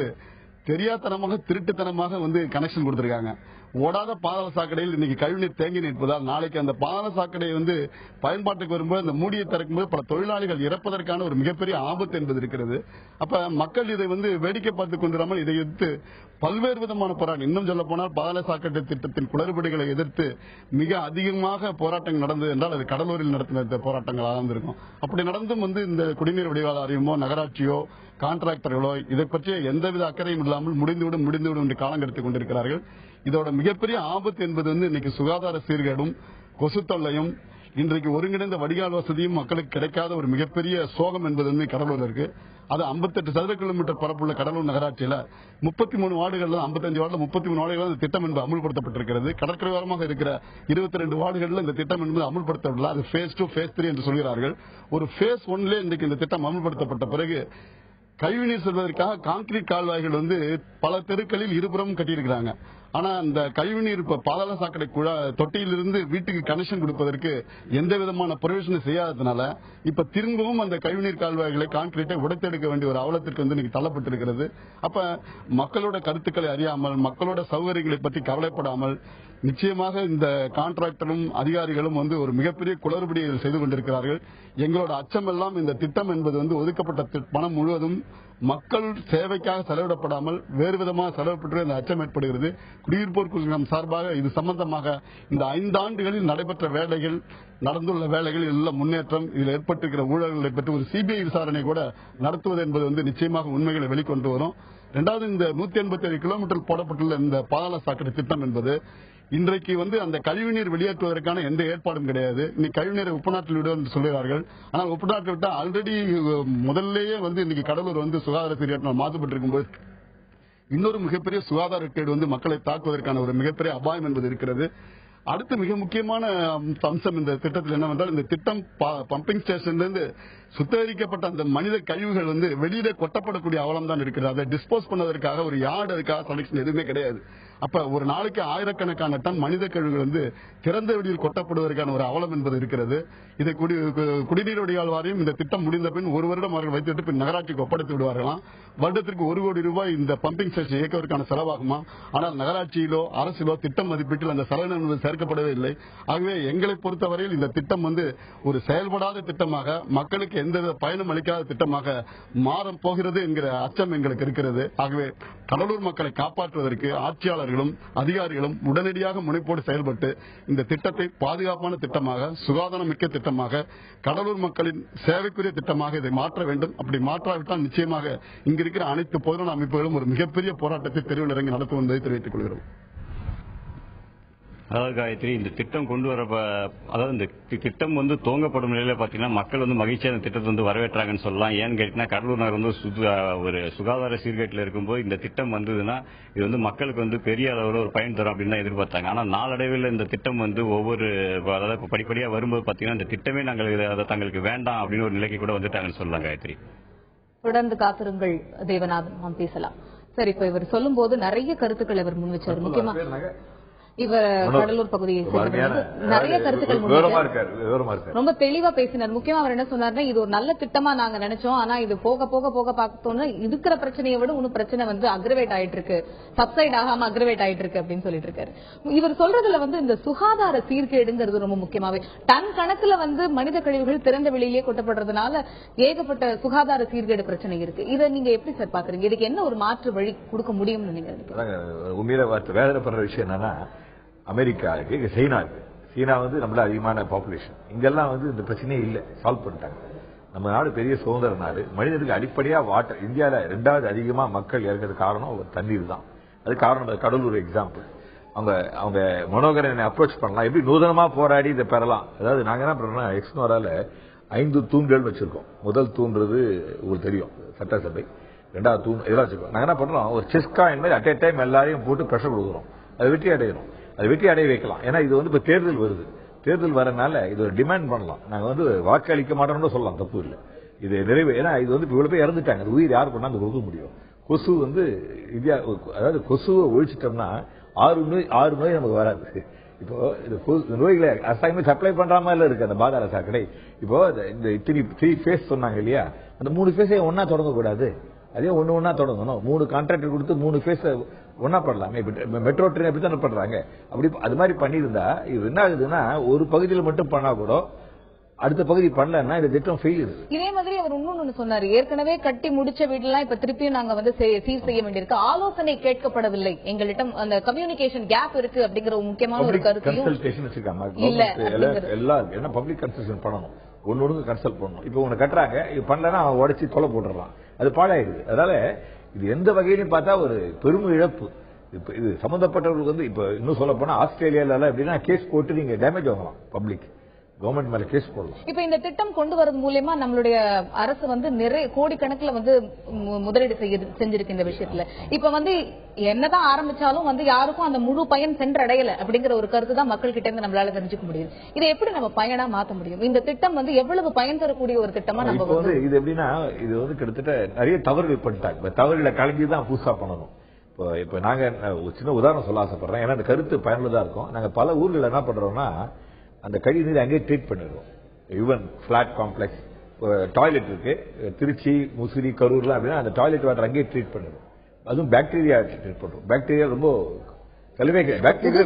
தெரியாதனமாக திருட்டுத்தனமாக கனெக்ஷன் கொடுத்திருக்காங்க. ஓடாத பாதாள சாக்கடையில் இன்னைக்கு கழிவுநீர் தேங்கி நிற்பதால் நாளைக்கு அந்த பாதாள சாக்கடை பயன்பாட்டுக்கு வரும்போது அந்த மூடியை திறக்கும்போது பல தொழிலாளிகள் இறப்பதற்கான ஒரு மிகப்பெரிய ஆபத்து என்பது இருக்கிறது. அப்ப மக்கள் இதை வேடிக்கை பார்த்துக் கொண்டிராமல் இதை எதிர்த்து பல்வேறு விதமான போராட்டம், இன்னும் சொல்ல போனால் பாதாள சாக்கடை திட்டத்தின் குளறுபடிகளை எதிர்த்து மிக அதிகமாக போராட்டங்கள் நடந்தது என்றால் அது கடலூரில் நடத்தின போராட்டங்களாக இருந்திருக்கும். அப்படி நடந்தும் இந்த குடிநீர் வடிகால் வாரியமோ நகராட்சியோ கான்ட்ராக்டர்களோ இதை பற்றிய எந்தவித அக்கறையும் இல்லாமல் முடிந்துவிடும் என்று காலம் எடுத்துக் கொண்டிருக்கிறார்கள். இதோட மிகப்பெரிய ஆபத்து என்பது இன்னைக்கு சுகாதார சீர்கேடும் கொசு தொல்லையும் இன்றைக்கு ஒருங்கிணைந்த வடிகால் வசதியும் மக்களுக்கு கிடைக்காத ஒரு மிகப்பெரிய சோகம் என்பது கடலூர் இருக்கு. அது 58 சதுர கிலோமீட்டர் பரப்புள்ள கடலூர் நகராட்சியில 33 வார்டுகள்ல 55 வார்டுல 33 வார்டுகள் இந்த திட்டம் என்பது அமுல்படுத்தப்பட்டிருக்கிறது. கடற்கரையோரமாக இருக்கிற 22 வார்டுகள்ல இந்த திட்டம் என்பது அமுல்படுத்தப்படல. அது phase 2 phase 3 என்று சொல்கிறார்கள். ஒரு phase 1 இன்றைக்கு இந்த திட்டம் அமுல்படுத்தப்பட்ட பிறகு கழிவுநீர் செல்வதற்காக கான்கிரீட் கால்வாய்கள் பல தெருக்களில் இருபுறமும் கட்டியிருக்கிறாங்க. ஆனா அந்த கழிவுநீர் பாதாள சாக்கடை தொட்டியிலிருந்து வீட்டுக்கு கனெக்ஷன் கொடுப்பதற்கு எந்த விதமான ப்ரொவிஷன் செய்யாததுனால இப்ப திரும்பவும் அந்த கழிவுநீர் கால்வாய்களை கான்கிரீட்டை உடைத்தெடுக்க வேண்டிய ஒரு அவலத்திற்கு இன்னைக்கு தள்ளப்பட்டிருக்கிறது. அப்ப மக்களோட கருத்துக்களை அறியாமல், மக்களோட சௌகரியங்களை பற்றி கவலைப்படாமல் நிச்சயமாக இந்த கான்ட்ராக்டரும் அதிகாரிகளும் ஒரு மிகப்பெரிய குளறுபடியை செய்து கொண்டிருக்கிறார்கள். எங்களோட அச்சம் எல்லாம் இந்த திட்டம் என்பது ஒதுக்கப்பட்ட பணம் முழுவதும் மக்கள் சேவைக்காக செலவிடப்படாமல் வேறு விதமாக செலவிடப்பட்டு அந்த அச்சம் ஏற்படுகிறது. குடியிருப்போர் குழுமம் சார்பாக இது சம்பந்தமாக இந்த 5 ஆண்டுகளில் நடைபெற்ற வேலைகள், நடந்துள்ள வேலைகள் எல்லாம் முன்னேற்றம், இதில் ஏற்பட்டிருக்கிற ஊழல்களை பற்றி ஒரு சிபிஐ விசாரணை கூட நடத்துவது என்பது நிச்சயமாக உண்மைகளை வெளிக்கொண்டு வரும். இரண்டாவது, இந்த 187 கிலோமீட்டர் போடப்பட்டுள்ள இந்த பாதாள சாக்கடை திட்டம் என்பது இன்றைக்கு அந்த கழிவுநீர் வெளியேற்றுவதற்கான எந்த ஏற்பாடும் கிடையாது. இன்னைக்கு கழிவுநீரை உப்புநாட்டில் விடும் என்று சொல்கிறார்கள். ஆனால் உப்புநாட்டில் விட்டா ஆல்ரெடி முதல்லயே இன்னைக்கு கடலூர் சுகாதார சீர்கேட்டால் மாசுபட்டிருக்கும் போது இன்னொரு மிகப்பெரிய சுகாதார கேடு மக்களை தாக்குவதற்கான ஒரு மிகப்பெரிய அபாயம் என்பது இருக்கிறது. அடுத்து மிக முக்கியமான அம்சம் இந்த திட்டத்தில் என்னவென்றால், இந்த திட்டம் பம்பிங் ஸ்டேஷன்ல சுத்திகரிக்கப்பட்ட அந்த மனித கழிவுகள் வெளியிலே கொட்டப்படக்கூடிய அவலம் தான் இருக்கிறது. அதை டிஸ்போஸ் பண்ணதற்காக ஒரு யார்டு அதுக்காக செலக்ஷன் எதுவுமே கிடையாது. அப்ப ஒரு நாளைக்கு ஆயிரக்கணக்கான டன் மனித கழிவுகள் திறந்த வெளியில் கொட்டப்படுவதற்கான ஒரு அவலம் என்பது இருக்கிறது. இதை குடிநீர் வடிகால் வாரியம் இந்த திட்டம் முடிந்த பின் 1 வருடம் அவர்கள் வைத்துவிட்டு பின் நகராட்சிக்கு ஒப்படைத்து விடுவார்களாம். வருடத்திற்கு 1 கோடி ரூபாய் இந்த பம்பிங் ஸ்டேஷன் இயக்குவதற்கான செலவாகுமா? ஆனால் நகராட்சியிலோ அரசிலோ திட்டம் மதிப்பீட்டில் அந்த செலவு என்பது சேர்க்கப்படவே இல்லை. ஆகவே எங்களை பொறுத்தவரையில் இந்த திட்டம் ஒரு செயல்படாத திட்டமாக, மக்களுக்கு எந்தவித பயனும் அளிக்காத திட்டமாக மாறப் போகிறது என்கிற அச்சம் எங்களுக்கு இருக்கிறது. ஆகவே கடலூர் மக்களை காப்பாற்றுவதற்கு ஆட்சியாளர்களும் அதிகாரிகளும் உடனடியாக முனைப்போடு செயல்பட்டு இந்த திட்டத்தை பாதுகாப்பான திட்டமாக, சுகாதாரமிக்க திட்டமாக, கடலூர் மக்களின் சேவைக்குரிய திட்டமாக இதை மாற்ற வேண்டும். அப்படி மாற்றாவிட்டால் நிச்சயமாக இங்க இருக்கிற அனைத்து பொதுநல அமைப்புகளும் ஒரு மிகப்பெரிய போராட்டத்தை தெருவில் இறங்கி நடத்தும் என்பதை தெரிவித்துக் கொள்கிறோம்.
அதாவது காயத்ரி, இந்த திட்டம் கொண்டு வர அதாவது இந்த திட்டம் துவங்கப்படும் நிலையில பாத்தீங்கன்னா மக்கள் மகிழ்ச்சியா இந்த திட்டத்தை வரவேற்றாங்கன்னு சொல்லலாம். ஏன்னு கேட்டீங்கன்னா கடலூர் நகர் ஒரு சுகாதார சீர்கேட்டில் இருக்கும்போது இந்த திட்டம் வந்ததுன்னா இது மக்களுக்கு பெரிய அளவில் ஒரு பயன் தரும் அப்படின்னு தான் எதிர்பார்த்தாங்க. ஆனா நாளடைவில் இந்த திட்டம் ஒவ்வொரு அதாவது படிப்படியா வரும்போது பாத்தீங்கன்னா இந்த திட்டமே நாங்கள் அதை தங்களுக்கு வேண்டாம் அப்படின்னு ஒரு நிலைக்கு கூட வந்துட்டாங்கன்னு சொல்லலாம். காயத்ரி,
தொடர்ந்து காத்திருங்கள் தேவநாதன், நாம் பேசலாம். சரி, இப்ப இவர் சொல்லும் போது நிறைய கருத்துக்கள் இவர் முன் வச்சார். முக்கியமா இவர் கடலூர் பகுதியை நிறைய கருத்துக்கள் ரொம்ப தெளிவா பேசினார். முக்கியமா அவர் என்ன சொன்னார்னா, இது ஒரு நல்ல திட்டமா நாங்க நினைச்சோம், ஆனா இது போக போக போக பார்த்தோம்னா இருக்கிற பிரச்சனையை விட இன்னும் பிரச்சனை அக்ரவேட் ஆயிட்டு இருக்கு, சப்சைட் ஆகாம அக்ரவேட் ஆயிட்டு இருக்கு அப்படின்னு சொல்லிட்டு இருக்காரு. இவர் சொல்றதுல இந்த சுகாதார சீர்கேடுங்கிறது ரொம்ப முக்கியமாவே டன் கணக்குல மனித கழிவுகள் திறந்த வெளியிலேயே கொட்டப்படுறதுனால ஏகப்பட்ட சுகாதார சீர்கேடு பிரச்சனை இருக்கு. இதை நீங்க எப்படி சார் பாக்குறீங்க? இதுக்கு என்ன ஒரு மாற்று வழி கொடுக்க முடியும்னு நீங்க நினைக்கிறீங்க?
உண்மையில வேதனைப்படுற விஷயம் என்னன்னா, அமெரிக்கா இருக்கு, சீனா இருக்கு. சீனா நம்மள அதிகமான பாப்புலேஷன், இங்கெல்லாம் இந்த பிரச்சனையே இல்லை, சால்வ் பண்ணிட்டாங்க. நம்ம நாடு பெரிய சுதந்திர நாடு. மனிதனுக்கு அடிப்படையா வாட்டர். இந்தியாவில 2வது அதிகமா மக்கள் இறக்கிறது காரணம் தண்ணீர் தான். அது காரணம் கடலூர் எக்ஸாம்பிள். அவங்க மனோகரனை அப்ரோச் பண்ணலாம், எப்படி நூதனமா போராடி இதை பெறலாம். அதாவது நாங்க என்ன பண்றோம்னா, எக்ஸ்னோரால 5 தூண்கள் வச்சிருக்கோம். முதல் தூண்றது உங்களுக்கு தெரியும், சட்டசபை. 2வது தூண் இதெல்லாம் வச்சிருக்கோம். நாங்க என்ன பண்றோம், ஒரு செஸ் காயின் மாதிரி அட் ஏ டைம் எல்லாரையும் போட்டு பிரஷர் கொடுக்குறோம். அது வெற்றி அடையணும், அது வெற்றி அடைய வைக்கலாம். ஏன்னா இது இப்ப தேர்தல் வருது. தேர்தல் வரனால இது ஒரு டிமாண்ட் பண்ணலாம். நாங்க வாக்களிக்க மாட்டோம்னு சொல்லலாம், தப்பு இல்லை. இது நிறைவு. ஏன்னா இது இவ்வளவு பேர் இறந்துட்டாங்க, அது உயிர் யார் கொண்டாந்து கொடுக்க முடியும்? கொசு இந்தியா, அதாவது கொசுவை ஒழிச்சிட்டோம்னா 6 நோய் நமக்கு வராது. இப்போ இந்த நோய்களை அரசாங்கம் சப்ளை பண்ற மாதிரி இருக்கு அந்த பாதாள சாக்கடை. இப்போ இந்த 3 ஃபேஸ் சொன்னாங்க இல்லையா, அந்த 3 ஃபேஸை ஒன்னா தொடங்கக்கூடாது, அதே ஒன்னா தொடங்கணும். 3 கான்ட்ராக்டர் கொடுத்து 3 ஃபேஸ் ஒன்னா பண்ணலாமே. மெட்ரோ ட்ரெயின் எப்படி தானே பண்றாங்க, அப்படி அது மாதிரி பண்ணியிருந்தா இது என்ன ஆகுதுன்னா, ஒரு பகுதியில் மட்டும் பண்ணா கூட அடுத்த பகுதி பண்ணலன்னா இந்த திட்டம் ஃபெயில்.
இதே மாதிரி அவர் இன்னொன்னு சொன்னாரு, ஏற்கனவே கட்டி முடிச்ச வீடுலாம் இப்ப திருப்பியும் நாங்க சீர் செய்ய வேண்டியிருக்கு, ஆலோசனை கேட்கப்படவில்லை, எங்களிடம் அந்த கம்யூனிகேஷன் கேப் இருக்கு அப்படிங்கிற முக்கியமான ஒரு கருத்தையும்
எல்லாம் என்ன பப்ளிக் கன்சல்டேஷன் பண்ணணும், ஒன்னு கன்சல்ட் பண்ணணும். இப்ப உன்னை கட்டுறாங்க, இது பண்ணலன்னா அவன் உடச்சி தொலை போட்டுறான், அது பாழாயிடுது. அதனால இது எந்த வகையிலும் பார்த்தா ஒரு பெரும் இழப்பு. இப்ப இது சம்பந்தப்பட்டவர்களுக்கு இப்ப இன்னும் சொல்ல போனா ஆஸ்திரேலியால எப்படின்னா கேஸ் போட்டு நீங்க டேமேஜ் வாங்கலாம், பப்ளிக் கவர்மெண்ட் மேல கேஸ் போடலாம்.
இப்ப இந்த திட்டம் கொண்டு வரது மூலமா நம்மளுடைய அரசு நிறைய கோடிக்கணக்கில் முதலீடு செஞ்சிருக்கு இந்த விஷயத்துல. இப்ப என்னதான் ஆரம்பிச்சாலும் யாருக்கும் அந்த முழு பயன் சென்றடையல அப்படிங்கிற ஒரு கருத்து தான் மக்கள் கிட்ட இருந்து நம்மளால தெரிஞ்சுக்க முடியும். இதை எப்படி நம்ம பயனா மாத்த முடியும்? இந்த திட்டம் எவ்வளவு பயன் தரக்கூடிய ஒரு திட்டமா நம்ம
இது எப்படின்னா, இது கிட்டத்தட்ட நிறைய தவறுகள் பண்ணிட்டாங்க. தவறுகளை கலங்கிதான் புதுசா பண்ணணும். இப்ப நாங்க ஒரு சின்ன உதாரணம் சொல்ல ஆசைப்படுறேன், ஏன்னா அந்த கருத்து பயனுள்ளதா இருக்கும். நாங்க பல ஊர்கள் என்ன பண்றோம்னா, அந்த கழிவு நீர் அங்கேயே ட்ரீட் பண்ணிடுவோம். ஈவன் பிளாட் காம்ப்ளெக்ஸ் டாய்லெட் இருக்கு, திருச்சி, முசிறி, கரூர்ல அப்படின்னா அந்த டாய்லெட் வாட்டர் அங்கேயே ட்ரீட் பண்ணிடுவோம். அதுவும் பாக்டீரியா ட்ரீட் பண்றோம். பாக்டீரியா ரொம்ப பாக்டீரியா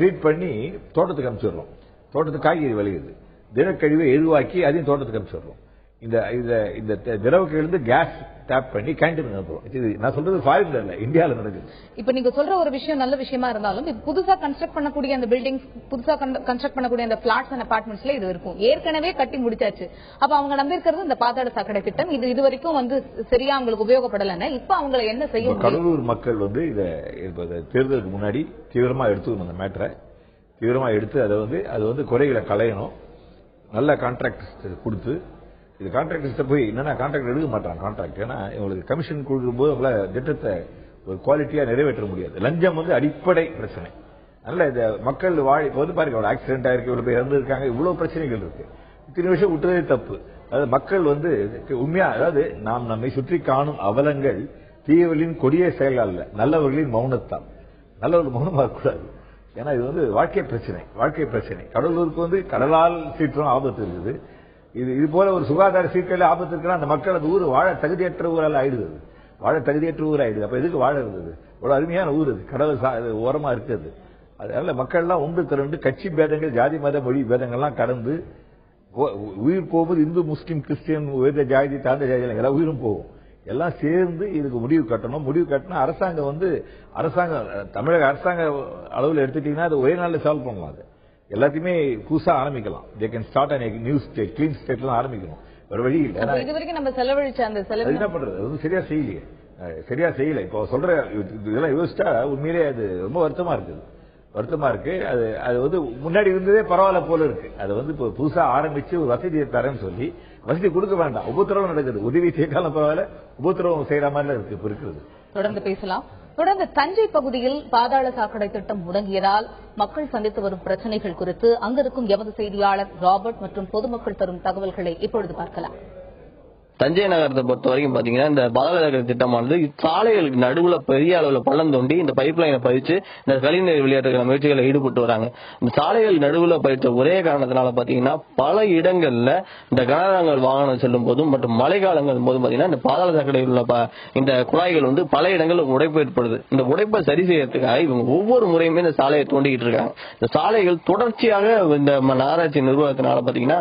ட்ரீட் பண்ணி தோட்டத்துக்கு அனுப்பிச்சிடுறோம். தோட்டத்துக்கு காய்கறி விளையுது, தினக்கழிவை எருவாக்கி அதையும் தோட்டத்துக்கு அனுப்பிச்சிடுறோம். இந்த திரவ கழிவு கேஸ் டேப் பண்ணி கேண்டீன் அனுப்புறோம். நான் சொல்றது ஃபாரின்ல இல்ல, இந்தியாவில் நடக்குது.
இப்ப நீங்க சொல்ற ஒரு விஷயம் நல்ல விஷயமா இருந்தாலும், புதுசா கன்ஸ்ட்ரக்ட் பண்ணக்கூடிய அந்த பில்டிங்ஸ், புதுசா கன்ஸ்ட்ரக்ட் பண்ணக்கூடிய அந்த பிளாட்ஸ் அண்ட் அபார்ட்மெண்ட்ஸ்ல இது இருக்கும். ஏற்கனவே கட்டி முடிச்சாச்சு. அப்ப அவங்க நம்பியிருக்கிறது இந்த பாதாள சாக்கடை திட்டம் இது வரைக்கும் சரியா அவங்களுக்கு உபயோகப்படலன்னு. இப்ப அவங்க என்ன செய்யும்?
கடலூர் மக்கள் இதை தேர்தலுக்கு முன்னாடி தீவிரமா எடுத்துக்கணும். அந்த மேட்டரை தீவிரமா எடுத்து அதை குறைகளை களையணும். நல்ல கான்ட்ராக்ட் கொடுத்து, இது கான்ட்ராக்டர்ஸ் போய் என்னன்னா கான்ட்ராக்ட் எடுக்க மாட்டாங்க. கான்ட்ராக்ட் ஏன்னா இவங்களுக்கு கமிஷன் கொடுக்கும்போது அவங்களால திட்டத்தை ஒரு குவாலிட்டியா நிறைவேற்ற முடியாது. லஞ்சம் அடிப்படை பிரச்சனை. அதனால இந்த மக்கள் பாருங்க, ஒரு ஆக்சிடென்ட் ஆயிருக்கு, இவ்வளவு பேர் இறந்துருக்காங்க, இவ்வளவு பிரச்சனைகள் இருக்கு. இத்தனை விஷயம் விட்டுறதே தப்பு. அதாவது மக்கள் உண்மையா, அதாவது நாம் நம்மை சுற்றி காணும் அவலங்கள் தீயவர்களின் கொடிய செயல் அல்ல, நல்லவர்களின் மௌனத்தான். நல்லவர்கள் மௌனமாக கூடாது. ஏன்னா இது வாழ்க்கை பிரச்சனை. கடலூருக்கு கடலால் சீற்றம் ஆபத்து இருக்குது. இது போல ஒரு சுகாதார சீர்கேடு ஆபத்து இருக்குன்னா அந்த மக்கள் அந்த ஊர் வாழ தகுதியற்ற ஊரால் ஆயிடுது. அப்ப எதுக்கு வாழ இருந்தது? ஒரு அருமையான ஊர், அது கடல் ஓரமா இருக்குது. அதனால மக்கள் எல்லாம் ஒன்று திரண்டு கட்சி பேதங்கள், ஜாதி மத மொழி பேதங்கள்லாம் கடந்து உயிர் போகும்போது இந்து முஸ்லீம் கிறிஸ்டியன் உயர்ந்த ஜாதி தாழ்ந்த ஜாதி எல்லா உயிரும் போகும். எல்லாம் சேர்ந்து இதுக்கு முடிவு கட்டணும். முடிவு கட்டினா அரசாங்கம் தமிழக அரசாங்க அளவில் எடுத்துட்டீங்கன்னா அது ஒரே நாளில் சால்வ் பண்ணலாம். அது எல்லாத்தையுமே புதுசா ஆரம்பிக்கலாம். They can start an new state, clean state எல்லாம் ஆரம்பிக்கணும். ஒரு வழி இல்லை.
இதுவரைக்கும் நம்ம செலவழிச்ச அந்த செலவு
என்ன பண்றது? அது வந்து சரியா செய்யல. இப்போ சொல்ற இதெல்லாம் யோசிச்சா உண்மையிலே அது ரொம்ப வருத்தமா இருக்கு. அது வந்து முன்னாடி இருந்ததே பரவாயில்ல போல இருக்கு. அது வந்து இப்போ புதுசா ஆரம்பிச்சு ஒரு வசதியை தரேன்னு சொல்லி வசதி கொடுக்க வேண்டாம். உபத்திரவம் நடக்குது. உதவி செய்தாலும் பரவாயில்ல, உபத்திரவம் செய்யற மாதிரி இருக்கு இப்ப இருக்கிறது.
தொடர்ந்து பேசலாம். தொடர்ந்து தஞ்சை பகுதியில் பாதாள சாக்கடை திட்டம் முடங்கியதால் மக்கள் சந்தித்து வரும் பிரச்சனைகள் குறித்து அங்கிருக்கும் எமது செய்தியாளர் ராபர்ட் மற்றும் பொதுமக்கள் தரும் தகவல்களை இப்பொழுது பார்க்கலாம்.
தஞ்சை நகரத்தை பொறுத்த வரைக்கும் பாத்தீங்கன்னா இந்த பாதாள சாக்கடை திட்டமானது சாலைகளுக்கு நடுவுல பெரிய அளவுல பள்ளம் தோண்டி இந்த பைப் லைனை பதிச்சு இந்த கழிவுநீர் வெளியேற்ற முயற்சிகளை ஈடுபட்டு வராங்க. இந்த சாலைகள் நடுவுல பயிற்ற ஒரே காரணத்தினால பாத்தீங்கன்னா பல இடங்கள்ல இந்த கனரகங்கள் வாகனம் செல்லும் போதும் மற்றும் மழைக்காலங்கள் போதும் பாத்தீங்கன்னா இந்த பாதாள சாக்கடையில் உள்ள இந்த குழாய்கள் வந்து பல இடங்களில் உடைப்பு ஏற்படுது. இந்த உடைப்பை சரி செய்யறதுக்காக இவங்க ஒவ்வொரு முறையுமே இந்த சாலையை தோண்டிக்கிட்டு இருக்காங்க. இந்த சாலைகள் தொடர்ச்சியாக இந்த நகராட்சி நிர்வாகத்தினால பாத்தீங்கன்னா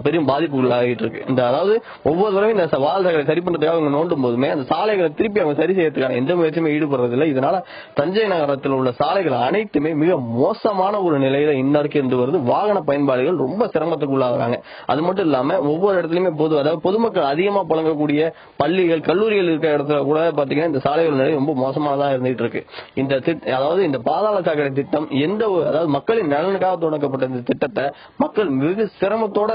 பெரும் பாதிப்புகளாகிட்டு இருக்கு. இந்த அதாவது ஒவ்வொரு முறையும் வால்களை சரி பண்றதுக்காக அவங்க நோண்டும் போதுமே அந்த சாலைகளை திருப்பி அவங்க சரி செய்யறதுக்கான எந்த முயற்சியுமே ஈடுபடுறதில்லை. இதனால தஞ்சை நகரத்தில் உள்ள சாலைகள் அனைத்துமே மிக மோசமான ஒரு நிலையில இன்னைக்கு இருந்து வருது. வாகன பயன்பாடுகள் ரொம்ப சிரமத்துக்குள்ளாகிறாங்க. அது மட்டும் இல்லாம ஒவ்வொரு இடத்துலயுமே அதாவது பொதுமக்கள் அதிகமா புழங்கக்கூடிய பள்ளிகள் கல்லூரிகள் இருக்கிற இடத்துல கூட பாத்தீங்கன்னா இந்த சாலைகள் நிலை ரொம்ப மோசமானதா இருந்துட்டு இருக்கு. அதாவது இந்த பாதாள சாக்கடை திட்டம் அதாவது மக்களின் நலனுக்காக தொடங்கப்பட்ட இந்த திட்டத்தை மக்கள் மிக சிரமத்தோட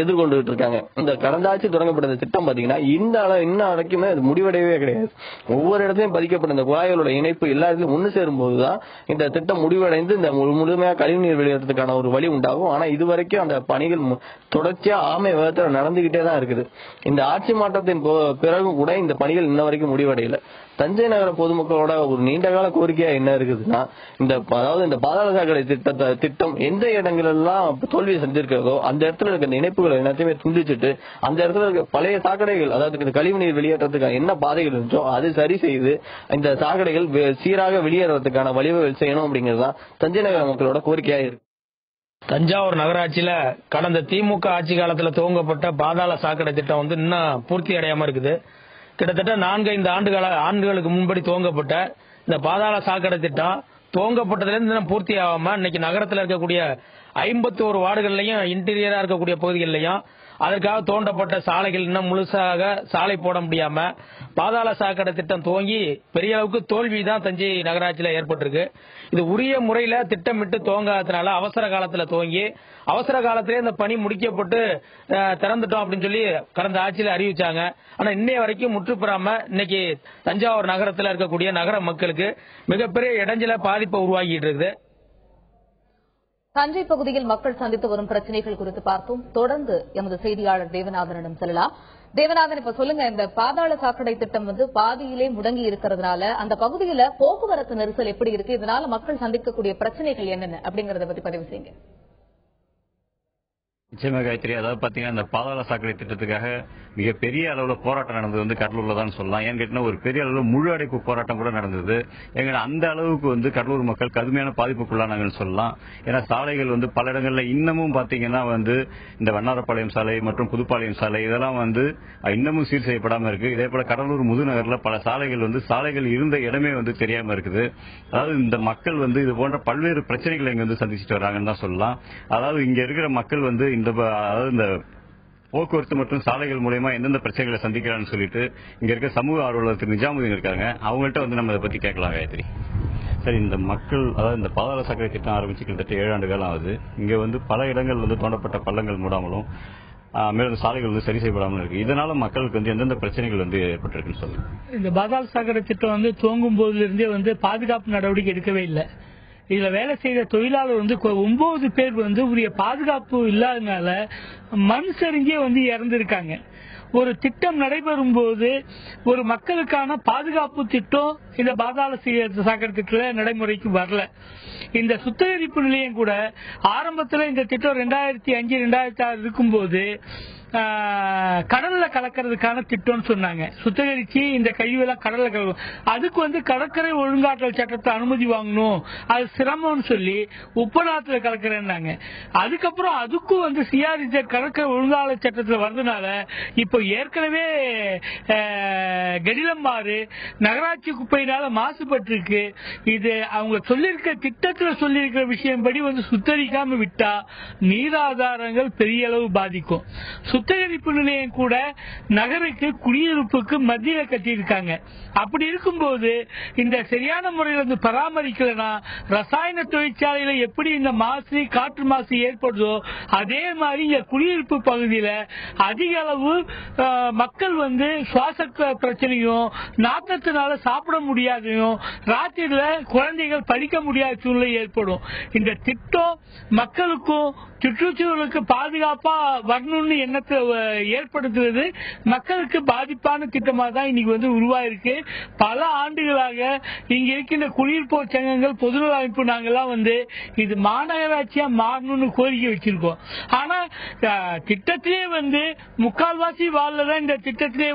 எதிர்கொண்டு இருக்காங்க. இந்த கடந்த ஆட்சி தொடங்கப்பட்ட திட்டம் பாத்தீங்கன்னா இன்ன வரைக்குமே அது முடிவடையவே கிடையாது. ஒவ்வொரு இடத்துலயும் பதிக்கப்பட்ட இந்த குழாய்களோட இணைப்பு எல்லா இடத்துலயும் ஒண்ணு சேரும் போதுதான் இந்த திட்டம் முடிவடைந்து இந்த முழுமையா கழிவுநீர் வெளியேற்றத்துக்கான ஒரு வழி உண்டாகும். ஆனா இதுவரைக்கும் அந்த பணிகள் தொடர்ச்சியா ஆமை வேகத்துல நடந்துகிட்டே தான் இருக்குது. இந்த ஆட்சி மாற்றத்தின் பிறகு கூட இந்த பணிகள் இன்ன வரைக்கும் முடிவடையல. தஞ்சை நகர பொதுமக்களோட ஒரு நீண்டகால கோரிக்கையா என்ன இருக்குதுன்னா அதாவது இந்த பாதாள சாக்கடை திட்டம் எந்த இடங்களெல்லாம் தோல்வி செஞ்சிருக்கிறதோ அந்த இடத்துல இருக்க இணைப்புகள் எல்லாத்தையுமே துண்டிச்சுட்டு அந்த இடத்துல இருக்க பழைய சாக்கடைகள் அதாவது இந்த கழிவுநீர் வெளியேற்றத்துக்கான என்ன பாதைகள் இருந்துச்சோ அது சரி செய்து இந்த சாக்கடைகள் சீராக வெளியேறதுக்கான வழிவகை செய்யணும் அப்படிங்கறதுதான் தஞ்சை நகர மக்களோட கோரிக்கையா இருக்கு.
தஞ்சாவூர் நகராட்சியில கடந்த திமுக ஆட்சி காலத்துல துவங்கப்பட்ட பாதாள சாக்கடை திட்டம் வந்து இன்னும் பூர்த்தி அடையாம இருக்குது. கிட்டத்தட்ட 4-5 ஆண்டுகளுக்கு முன்படி துவங்கப்பட்ட இந்த பாதாள சாக்கடை திட்டம் துவங்கப்பட்டதுல இருந்து பூர்த்தி ஆகாம இன்னைக்கு நகரத்தில் இருக்கக்கூடிய 51 வார்டுகள்லயும் இன்டீரியரா இருக்கக்கூடிய பகுதிகளிலையும் அதற்காக தோண்டப்பட்ட சாலைகள் இன்னும் முழுசாக சாலை போட முடியாம பாதாள சாக்கடை திட்டம் துவங்கி பெரிய அளவுக்கு தோல்வி தான் தஞ்சை நகராட்சியில ஏற்பட்டிருக்கு. இது உரிய முறையில திட்டமிட்டு துவங்காததுனால அவசர காலத்துல துவங்கி அவசர காலத்திலே இந்த பணி முடிக்கப்பட்டு திறந்துட்டோம் அப்படின்னு சொல்லி கடந்த ஆட்சியில அறிவிச்சாங்க. ஆனா இன்னைய வரைக்கும் முற்றுப்பெறாம இன்னைக்கு தஞ்சாவூர் நகரத்தில் இருக்கக்கூடிய நகர மக்களுக்கு மிகப்பெரிய இடைஞ்சல பாதிப்பை உருவாக்கிட்டு இருக்குது.
தஞ்சை பகுதியில் மக்கள் சந்தித்து வரும் பிரச்சனைகள் குறித்து பார்த்தோம். தொடர்ந்து எமது செய்தியாளர் தேவநாதனிடம் செல்லலாம். தேவநாதன், இப்ப சொல்லுங்க, இந்த பாதாள சாக்கடை திட்டம் வந்து பாதியிலே முடங்கி இருக்கிறதுனால அந்த பகுதியில போக்குவரத்து நெரிசல் எப்படி இருக்கு, இதனால மக்கள் சந்திக்கக்கூடிய பிரச்சனைகள் என்னென்ன அப்படிங்கறத பத்தி பதிவு செய்யுங்க.
நிச்சயமா காயத்ரி, அதாவது பாத்தீங்கன்னா இந்த பாதாள சாக்கடை திட்டத்துக்காக மிகப்பெரிய அளவுல போராட்டம் நடந்தது வந்து கடலூர்ல தான் சொல்லலாம். ஏன்னு கேட்டீங்கன்னா ஒரு பெரிய அளவுல முழு அடைப்பு போராட்டம் கூட நடந்தது. ஏன்னா அந்த அளவுக்கு வந்து கடலூர் மக்கள் கடுமையான பாதிப்புக்குள்ளானாங்கன்னு சொல்லலாம். ஏன்னா சாலைகள் வந்து பல இடங்கள்ல இன்னமும் பாத்தீங்கன்னா வந்து இந்த வண்ணாரப்பாளையம் சாலை மற்றும் புதுப்பாளையம் சாலை இதெல்லாம் வந்து இன்னமும் சீர் செய்யப்படாம இருக்கு. இதே போல கடலூர் முதுநகர்ல பல சாலைகள் வந்து சாலைகள் இருந்த இடமே வந்து தெரியாம இருக்குது. அதாவது இந்த மக்கள் வந்து இது போன்ற பல்வேறு பிரச்சனைகளை இங்க வந்து சந்திச்சுட்டு வராங்கன்னு தான் சொல்லலாம். அதாவது இங்க இருக்கிற மக்கள் வந்து இந்த போக்குவரத்து மற்றும் சாலைகள் மூலமா எந்தெந்த பிரச்சனைகளை சந்திக்கிறான்னு சொல்லிட்டு இங்க இருக்க சமூக ஆர்வலர் திரு நிஜாமுதீன் இருக்காங்க. அவங்கள்ட்ட வந்து நம்ம இதை பத்தி கேட்கலாம் காயத்ரி. சரி, இந்த மக்கள் அதாவது இந்த பாதாள சாக்கடை திட்டம் ஆரம்பிச்சு கிட்டத்தட்ட 7 ஆண்டு காலம் ஆகுது. இங்க வந்து பல இடங்கள் வந்து தோண்டப்பட்ட பள்ளங்கள் மூடாமலும் மேலும் சாலைகள் வந்து சரி செய்யப்படாமல் இருக்கு. இதனால மக்களுக்கு வந்து எந்தெந்த பிரச்சனைகள் வந்து ஏற்பட்டிருக்குன்னு சொல்லுங்க.
இந்த பாதாள சாக்கடை திட்டம் வந்து துவங்கும் போதிலிருந்தே வந்து பாதுகாப்பு நடவடிக்கை எடுக்கவே இல்லை. இதுல வேலை செய்யற தொழிலாளர் வந்து 9 பேர் வந்து உரிய பாதுகாப்பு இல்லாதனால மண் சரிஞ்சே வந்து இறந்திருக்காங்க. ஒரு திட்டம் நடைபெறும் போது ஒரு மக்களுக்கான பாதுகாப்பு திட்டம் இந்த பாதாள சாக்கடை திட்டத்துல நடைமுறைக்கு வரல. இந்த சுத்திகரிப்பு நிலையம் கூட ஆரம்பத்தில் இந்த திட்டம் 2005-2006 இருக்கும்போது கடல்ல கலக்கிறதுக்கான திட்டம்னு சொன்னாங்க. சுத்திகரிச்சு இந்த கழிவெல்லாம் கடல்ல கலக்கும். அதுக்கு கடற்கரை ஒழுங்காற்றல் சட்டத்தை அனுமதி வாங்கணும், அது சிரமம்னு சொல்லி உப்பநாத்துல கலக்கிறேன்னாங்க. அதுக்கப்புறம் அதுக்கும் சிஆர்இசட் கடற்கரை ஒழுங்காற்றல் சட்டத்தில் வந்ததுனால இப்போ ஏற்கனவே கெடிலம்பாறு நகராட்சி குப்பையினால மாசுபட்டு இருக்கு. இது அவங்க சொல்லியிருக்க திட்டத்தில் சொல்லியிருக்கிற விஷயம் படி சுத்தரிக்காம விட்டா நீராதாரங்கள் பெரிய அளவு பாதிக்கும். சுத்திகரிப்பு நிலையம் கூட நகருக்கு குடியிருப்புக்கு மத்தியில கட்டியிருக்காங்க. அப்படி இருக்கும்போது இந்த சரியான முறையில் பராமரிக்கலனா ரசாயன தொழிற்சாலையில எப்படி இந்த மாசு காற்று மாசு ஏற்படுதோ அதே மாதிரி இங்க குடியிருப்பு பகுதியில அதிக அளவு மக்கள் சுவாச பிரச்சனையும் நாத்தத்தினால சாப்பிட முடியாதையும் ராத்திரில குழந்தைகள் படிக்க முடியாத சூழ்நிலை ஏற்படும். இந்த திட்டம் மக்களுக்கும் சுற்றுச்சூழலுக்கு பாதுகாப்பா வரணும்னு எண்ணத்தை ஏற்படுத்துவது மக்களுக்கு பாதிப்பான திட்டமா தான் இன்னைக்கு உருவாயிருக்கு. பல ஆண்டுகளாக இங்க இருக்கின்ற குடியிருப்போர் சங்கங்கள் பொதுநல அமைப்பு நாங்கெல்லாம் இது மாநகராட்சியா மாறணும்னு கோரிக்கை வச்சிருக்கோம். ஆனா திட்டத்திலே முக்கால்வாசி வார்டுல தான் இந்த திட்டத்திலே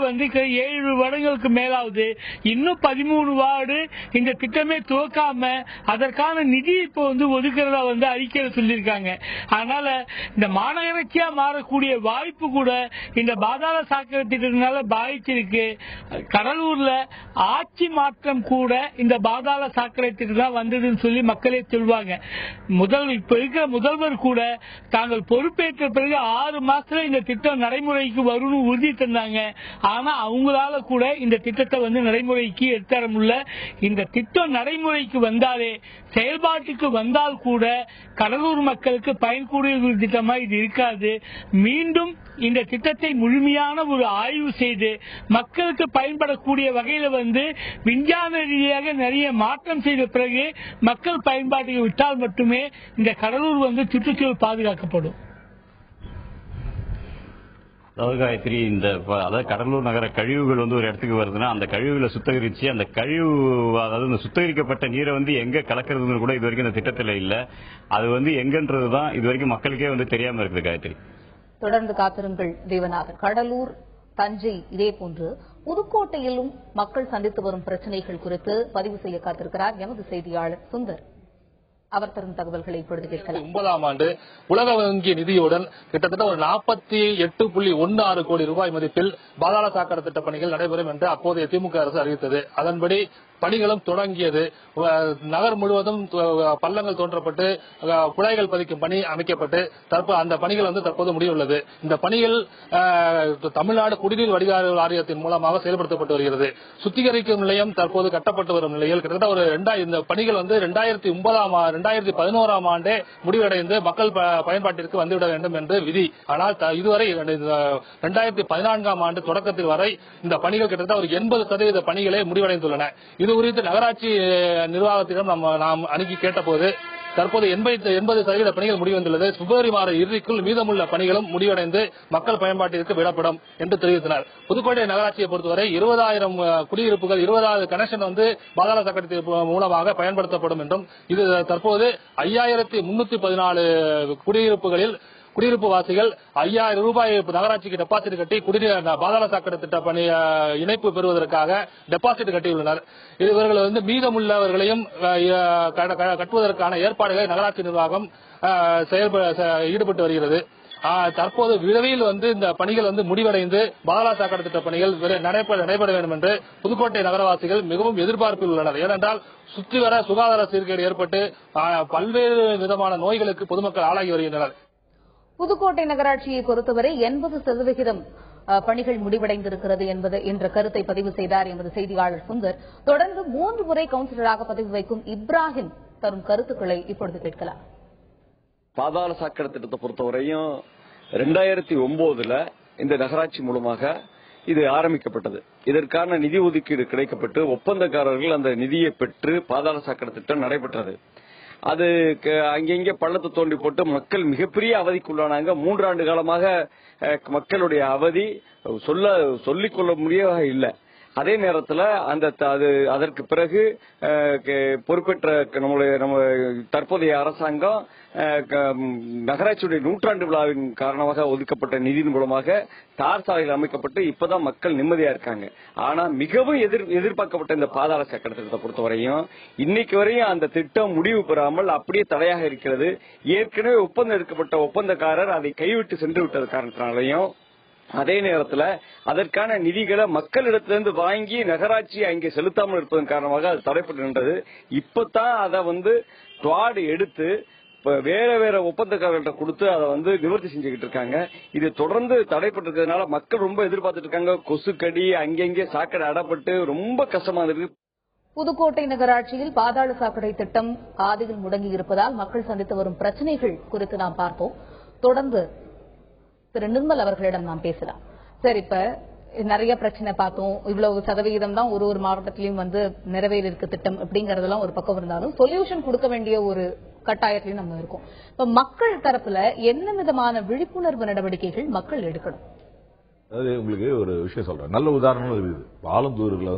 7 வருடங்களுக்கு மேலாவது இன்னும் 13 வார்டு இந்த திட்டமே துவக்காம அதற்கான நிதி இப்போ ஒதுக்கிறதா அறிக்கையில சொல்லியிருக்காங்க. அதனால இந்த மாநகராட்சியா மாறக்கூடிய வாய்ப்பு கூட இந்த பாதாள சாக்கடை திட்டத்தினால பாதிச்சிருக்கு. கடலூர்ல ஆட்சி மாற்றம் கூட இந்த பாதாள சாக்கடை திட்டம் வந்ததுன்னு சொல்லி மக்களே சொல்லுவாங்க. இப்ப இருக்கிற முதல்வர் கூட தாங்கள் பொறுப்பேற்ற பிறகு 6 மாசத்துல இந்த திட்டம் நடைமுறைக்கு வரும்னு உறுதி தந்தாங்க. ஆனா அவங்களால கூட இந்த திட்டத்தை நடைமுறைக்கு எடுத்தர முடியல. இந்த திட்டம் நடைமுறைக்கு வந்தாலே செயல்பாட்டுக்கு வந்தால் கூட கடலூர் மக்களுக்கு பயன்கூடிய ஒரு திட்டமா இது இருக்காது. மீண்டும் இந்த திட்டத்தை முழுமையான ஒரு ஆய்வு செய்து மக்களுக்கு பயன்படக்கூடிய வகையில விஞ்ஞான ரீதியாக நிறைய மாற்றம் செய்த பிறகு மக்கள் பயன்பாட்டுக்கு விட்டால் மட்டுமே இந்த கடலூர் சுற்றுச்சூழல் பாதுகாக்கப்படும்.
அதாவது காயத்ரி, அதாவது கடலூர் நகர கழிவுகள் ஒரு இடத்துக்கு வருதுன்னா அந்த கழிவுகளை சுத்திகரிச்சு அந்த கழிவு அதாவது இந்த சுத்திகரிக்கப்பட்ட நீரை எங்க கலக்கிறதுன்னு கூட இது வரைக்கும் இந்த திட்டத்தில் இல்ல. அது எங்கன்றதுதான் இது வரைக்கும் மக்களுக்கே தெரியாம இருக்குது. காயத்ரி,
தொடர்ந்து காத்திருங்கள் தேவநாதன். கடலூர், தஞ்சை இதே போன்று புதுக்கோட்டையிலும் மக்கள் சந்தித்து வரும் பிரச்சனைகள் குறித்து பதிவு செய்ய காத்திருக்கிறார் எமது செய்தியாளர் சுந்தர். அவர் தரும் தகவல்களை இப்பொழுது கேட்கலாம்.
2009ஆம் ஆண்டு உலக வங்கி நிதியுடன் கிட்டத்தட்ட ஒரு 48.16 கோடி ரூபாய் மதிப்பில் பாதாள சாக்கடை திட்ட பணிகள் நடைபெறும் என்று அப்போதைய திமுக அரசு அறிவித்தது. அதன்படி பணிகளும் தொடங்கியது. நகர் முழுவதும் பள்ளங்கள் தோன்றப்பட்டு குழாய்கள் பதிக்கும் பணி அமைக்கப்பட்டு அந்த பணிகள் தற்போது முடிவுள்ளது. இந்த பணிகள் தமிழ்நாடு குடிநீர் வடிகால் வாரியத்தின் மூலமாக செயல்படுத்தப்பட்டு வருகிறது. சுத்திகரிக்கும் நிலையம் தற்போது கட்டப்பட்டு வரும் நிலையில் கிட்டத்தட்ட இந்த பணிகள் 2011ஆம் ஆண்டே முடிவடைந்து மக்கள் பயன்பாட்டிற்கு வந்துவிட வேண்டும் என்று விதி. ஆனால் இதுவரை 2014ஆம் ஆண்டு தொடக்கத்தில் வரை இந்த பணிகள் கிட்டத்தட்ட ஒரு 80% பணிகளே முடிவடைந்துள்ளன. இது குறித்து நகராட்சி நிர்வாகத்திடம் நாம் அணுகி கேட்டபோது தற்போது 80% பணிகள் முடிவந்துள்ளது. பிப்ரவரி மாத இறுதிக்குள் மீதமுள்ள பணிகளும் முடிவடைந்து மக்கள் பயன்பாட்டிற்கு விடப்படும் என்று தெரிவித்தனர். புதுக்கோட்டை நகராட்சியை பொறுத்தவரை 20,000 குடியிருப்புகள் 20,000 கனெக்ஷன் பாதாள சாக்கடை மூலமாக பயன்படுத்தப்படும் என்றும் இது தற்போது 5,314 குடியிருப்புகளில் குடியிருப்பு வாசிகள் 5,000 ரூபாய் நகராட்சிக்கு டெபாசிட் கட்டி குடிநீர் பாதாள சாக்கடை திட்ட பணி இணைப்பு பெறுவதற்காக டெபாசிட் கட்டியுள்ளனர். இவர்கள் மீதமுள்ளவர்களையும் கட்டுவதற்கான ஏற்பாடுகளை நகராட்சி நிர்வாகம் ஈடுபட்டு வருகிறது. தற்போது விரைவில் இந்த பணிகள் முடிவடைந்து பாதாள சாக்கடை திட்ட பணிகள் நடைபெற வேண்டும் என்று புதுக்கோட்டை நகரவாசிகள் மிகவும் எதிர்பார்ப்பில் உள்ளனர். ஏனென்றால் சுற்றி வர சுகாதார சீர்கேடு ஏற்பட்டு பல்வேறு விதமான நோய்களுக்கு பொதுமக்கள் ஆளாகி வருகின்றனர்.
புதுக்கோட்டை நகராட்சியை பொறுத்தவரை 80% பணிகள் முடிவடைந்திருக்கிறது என்ற கருத்தை பதிவு செய்தார் எமது செய்தியாளர் சுந்தர். தொடர்ந்து 3 முறை கவுன்சிலராக பதிவு வைக்கும் இப்ராஹிம் தரும் கருத்துக்களை இப்பொழுது கேட்கலாம்.
பாதாள சாக்கடை திட்டத்தை பொறுத்தவரையும் 2009 இந்த நகராட்சி மூலமாக இது ஆரம்பிக்கப்பட்டது. இதற்கான நிதி ஒதுக்கீடு கிடைக்கப்பட்டு ஒப்பந்தக்காரர்கள் அந்த நிதியை பெற்று பாதாள சாக்கடை திட்டம் நடைபெற்றது. அது அங்கெங்கே பள்ளத்தை தோண்டி போட்டு மக்கள் மிகப்பெரிய அவதிக்குள்ளானாங்க. 3 ஆண்டு காலமாக மக்களுடைய அவதி சொல்லிக்கொள்ள முடியாத இல்லை. அதே நேரத்தில் அதற்கு பிறகு பொறுப்பேற்ற நம்ம தற்போதைய அரசாங்கம் நகராட்சியுடைய 100ஆண்டு விழாவின் காரணமாக ஒதுக்கப்பட்ட நிதியின் மூலமாக தார் சாலைகள் அமைக்கப்பட்டு இப்பதான் மக்கள் நிம்மதியா இருக்காங்க. ஆனா மிகவும் எதிர்பார்க்கப்பட்ட இந்த பாதாள சாக்கடை திட்டத்தை பொறுத்தவரையும் இன்னைக்கு வரையும் அந்த திட்டம் முடிவு பெறாமல் அப்படியே தடையாக இருக்கிறது. ஏற்கனவே ஒப்பந்தம் எடுக்கப்பட்ட ஒப்பந்தக்காரர் அதை கைவிட்டு சென்று விட்டது காரணத்தினாலையும், அதே நேரத்தில் அதற்கான நிதிகளை மக்களிடத்திலிருந்து வாங்கி நகராட்சி அங்கே செலுத்தாமல் இருப்பதன் காரணமாக அது தடைப்பட்டு நின்றது. இப்பதான் அதை டுவாடு எடுத்து வேற ஒப்பந்தக்காரர்கிட்ட கொடுத்து அதை நிவர்த்தி செஞ்சுக்கிட்டு இருக்காங்க. இது தொடர்ந்து தடைப்பட்டு இருக்கிறதுனால மக்கள் ரொம்ப எதிர்பார்த்துட்டு இருக்காங்க. கொசுக்கடி, அங்கங்கே சாக்கடை அடப்பட்டு ரொம்ப கஷ்டமா இருக்கு.
புதுக்கோட்டை நகராட்சியில் பாதாள சாக்கடை திட்டம் பாதியில் முடங்கி இருப்பதால் மக்கள் சந்தித்து வரும் பிரச்சனைகள் குறித்து நாம் பார்த்தோம். தொடர்ந்து திரு நிர்மல் அவர்களிடம் நாம் பேசலாம். சார், இப்ப நிறைய பிரச்சனை பார்த்தோம். இவ்வளவு சதவிகிதம் தான் ஒரு மாவட்டத்திலையும் நிறைவேறி இருக்கு திட்டம் அப்படிங்கறதெல்லாம் ஒரு பக்கம் இருந்தாலும் சொல்யூஷன் கொடுக்க வேண்டிய ஒரு கட்டாயத்திலையும் நம்ம இருக்கோம். இப்ப மக்கள் தரப்புல என்ன விதமான விழிப்புணர்வு நடவடிக்கைகள் மக்கள் எடுக்கணும்?
அதாவது உங்களுக்கு ஒரு விஷயம் சொல்றேன். நல்ல உதாரணம் இருக்குது. ஆலந்தூர்ல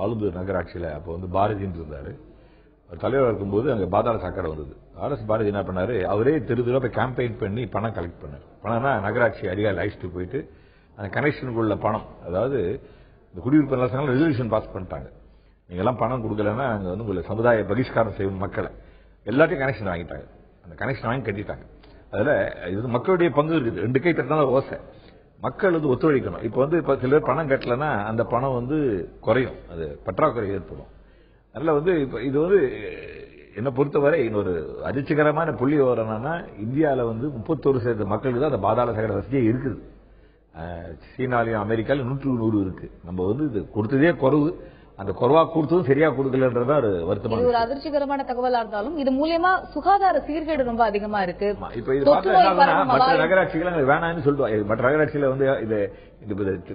ஆலந்தூர் நகராட்சியில அப்ப பாரதின்னு இருந்தாரு. தலைவர் இருக்கும்போது அங்க பாதாள சாக்கடை வந்தது. பாரதி என்ன பண்ணாரு, அவரே தெருதுல போய் கேம்பெயின் பண்ணி பணம் கலெக்ட் பண்ணாரு. பணம்னா நகராட்சி அதிகாரி அழைச்சிட்டு போயிட்டு அந்த கனெக்ஷனுக்குள்ள பணம், அதாவது இந்த குடியிருப்பு அரசாங்கம் ரெசல்யூஷன் பாஸ் பண்ணிட்டாங்க. நீங்க எல்லாம் பணம் கொடுக்கலன்னா அங்க உங்களை சமுதாய பகிஷ்காரம் செய்யும் மக்களை எல்லாத்தையும் கனெக்ஷன் வாங்கிட்டாங்க. அந்த கனெக்ஷன் வாங்கி கட்டிட்டாங்க. அதுல இது மக்களுடைய பங்கு இருக்குது. 2 கை தட்டினால ஓசை. மக்கள் ஒத்துழைக்கணும். இப்ப சில பேர் பணம் கட்டலன்னா அந்த பணம் குறையும், அது பற்றாக்குறை ஏற்படும். அதனால இது என்னை பொறுத்தவரை இன்னொரு அதிர்ச்சிகரமான புள்ளி என்னன்னா, இந்தியாவில 31% மக்களுக்கு தான் அந்த பாதாள சாக்கடை வசதியே இருக்குது. சீனாலையும் அமெரிக்காலையும் 100 இருக்கு. நம்ம இது கொடுத்ததே குறைவு. அந்த குறைவா கொடுத்ததும் சரியா கொடுக்கலன்றதா ஒரு வருத்தமான
ஒரு அதிர்ச்சிகரமான தகவலா இருந்தாலும் இது மூலமா சுகாதார சீர்கேடு ரொம்ப அதிகமா இருக்கு.
இப்ப இது மற்ற நகராட்சிகள் வேணாம்னு சொல்லுவாங்க. மற்ற நகராட்சியில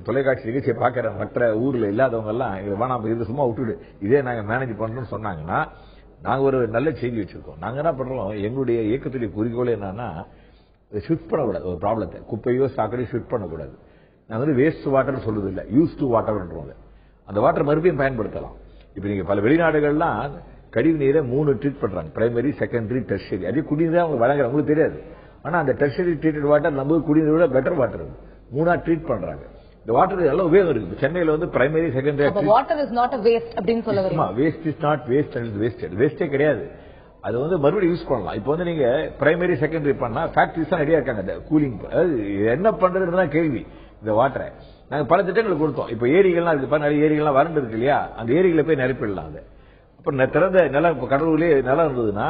தொலைக்காட்சி நிகழ்ச்சியை பாக்குற மற்ற ஊர்ல இல்லாதவங்க எல்லாம் வேணாம், இது சும்மா விட்டுடு, இதே நாங்க மேனேஜ் பண்றோம்னு சொன்னாங்கன்னா, நாங்க ஒரு நல்ல செய்தி வச்சிருக்கோம். நாங்க என்ன பண்றோம், எங்களுடைய இயக்கத்துடைய குறிக்கோள் என்னன்னா, ஷிஃப்ட் பண்ணக்கூடாது. ஒரு ப்ராப்ளத்தை குப்பையோ சாக்கடையோ ஷிஃப்ட் பண்ணக்கூடாது. நாங்க வேஸ்ட் வாட்டர் சொல்றது இல்ல, யூஸ் டு வாட்டர்ன்றோம். அந்த வாட்டர் மறுபடியும் பயன்படுத்தலாம். இப்ப நீங்க பல வெளிநாடுகள்லாம் கழிவு நீரை 3 ட்ரீட் பண்றாங்க, பிரைமரி, செகண்டரி, டெர்ஷரி. அதே குடிநீர் அவங்க வழங்குறாங்க, உங்களுக்கு தெரியாது. ஆனா அந்த டெர்ஷரி ட்ரீட்டட் வாட்டர் நம்ம குடிநீரை விட பெட்டர் வாட்டர் 3ஆ ட்ரீட் பண்றாங்க. இந்த வாட்டர் நல்ல உபயோகம் இருக்கு. சென்னையில primary, secondary
water is not waste அப்படின்னு சொல்ல வரீங்க.
Waste is not waste and wasted. வேஸ்டே கிடையாது. அது மறுபடியும் யூஸ் பண்ணலாம். இப்ப நீங்க பிரைமரி, செகண்டரி பண்ணா ஃபேக்டரிஸ் தான் நிறைய இருக்காங்க. கூலிங் என்ன பண்றதுன்னு கேள்வி. இந்த வாட்டரை நாங்க பல திட்டங்கள் கொடுத்தோம். இப்ப ஏரிகள்லாம் இருக்கு, நிறைய ஏரிகள்லாம் வறண்டு இருக்கு இல்லையா, அந்த ஏரிகளை போய் நிரப்பிடலாம். அது அப்புறம் திறந்த நிலம், கடவுளே நிலம் இருந்ததுன்னா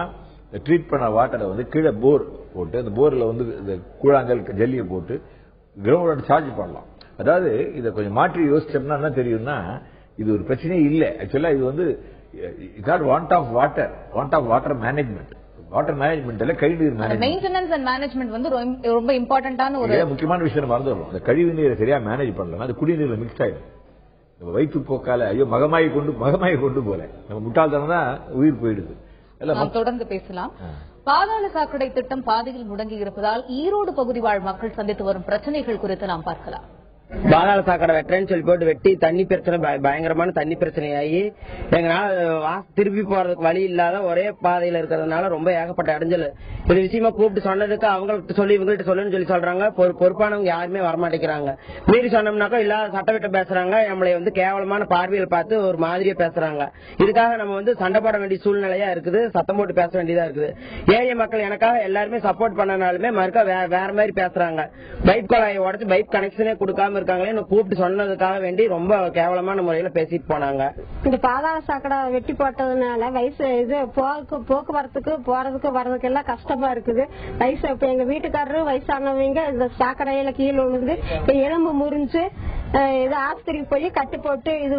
ட்ரீட் பண்ண வாட்டரை கீழே போர் போட்டு, அந்த போர்ல இந்த கூழாங்கல் ஜல்லியை போட்டு கிரவுண்ட் சார்ஜ் பண்ணலாம். அதாவது இதை கொஞ்சம் மாற்றி யோசிச்சோம்னா என்ன தெரியும்னா, இது ஒரு பிரச்சனையே இல்லை. ஆக்சுவலா இது it's not want of water management. Water மேனேஜ்மெண்ட்ல கழிவுநீர்
மெயின்டெனன்ஸ் அண்ட் மேனேஜ்மெண்ட் ரொம்ப இம்பார்ட்டன்டான ஒரு
முக்கியமான விஷயம் மறந்துடுறோம். அந்த கழிவு நீரை சரியா மேனேஜ் பண்ணலாம், அது குடிநீர்ல மிக்ஸ் ஆயிடும். நம்ம வயிற்று போக்கால ஐயோ மகமாயி கொண்டு போல நம்ம முட்டாள்தனம் தான் உயிர் போயிடுது.
தொடர்ந்து பேசலாம். பாதாள சாக்கடை திட்டம் பாதியில் முடங்கி இருப்பதால் ஈரோடு பகுதி வாழ் மக்கள் சந்தித்து வரும் பிரச்சனைகள் குறித்து நாம் பார்க்கலாம்.
பாதாள சாக்கடை வெட்டுறேன்னு சொல்லி போட்டு வெட்டி தண்ணி பிரச்சனை, பயங்கரமான தண்ணி பிரச்சனையாகி எங்களால திருப்பி போறதுக்கு வழி இல்லாத ஒரே பாதையில இருக்கிறதுனால ரொம்ப ஏகப்பட்ட அடைஞ்சல். இது விஷயமா கூப்பிட்டு சொன்னதுக்கு அவங்கள்ட்ட சொல்லி இவங்கள்ட்ட சொல்லுன்னு சொல்லி சொல்றாங்க. பொறுப்பானவங்க யாருமே வரமாட்டேங்கிறாங்க. மீறி சொன்னோம்னாக்கா இல்லாத சட்டவிட்ட பேசுறாங்க. நம்மளை கேவலமான பார்வையில் பார்த்து ஒரு மாதிரியா பேசுறாங்க. இதுக்காக நம்ம சண்டை போட வேண்டிய சூழ்நிலையா இருக்குது, சத்தம் போட்டு பேச வேண்டியதா இருக்குது. ஏரிய மக்கள் எனக்காக எல்லாருமே சப்போர்ட் பண்ணனாலுமே மறுக்கா வேற மாதிரி பேசுறாங்க. பைப் குழாயை உடச்சு பைப் கனெக்ஷனே கொடுக்காம இருக்காங்களே கூப்பிட்டு சொன்னதுக்காக வேண்டி ரொம்ப கேவலமான முறையில பேசிட்டு போனாங்க.
இந்த பாதாள சாக்கடை வெட்டி போட்டதுனால போக்குவரத்துக்கு போறதுக்கு வர்றதுக்கு எல்லாம் கஷ்டமா இருக்குது. வயசு இப்ப எங்க வீட்டுக்காரரு வயசானவங்க இந்த சாக்கடையில கீழே விழுந்து எலும்பு முறிஞ்சு இது ஆஸ்பத்திரிக்கு போய் கட்டி போட்டு இது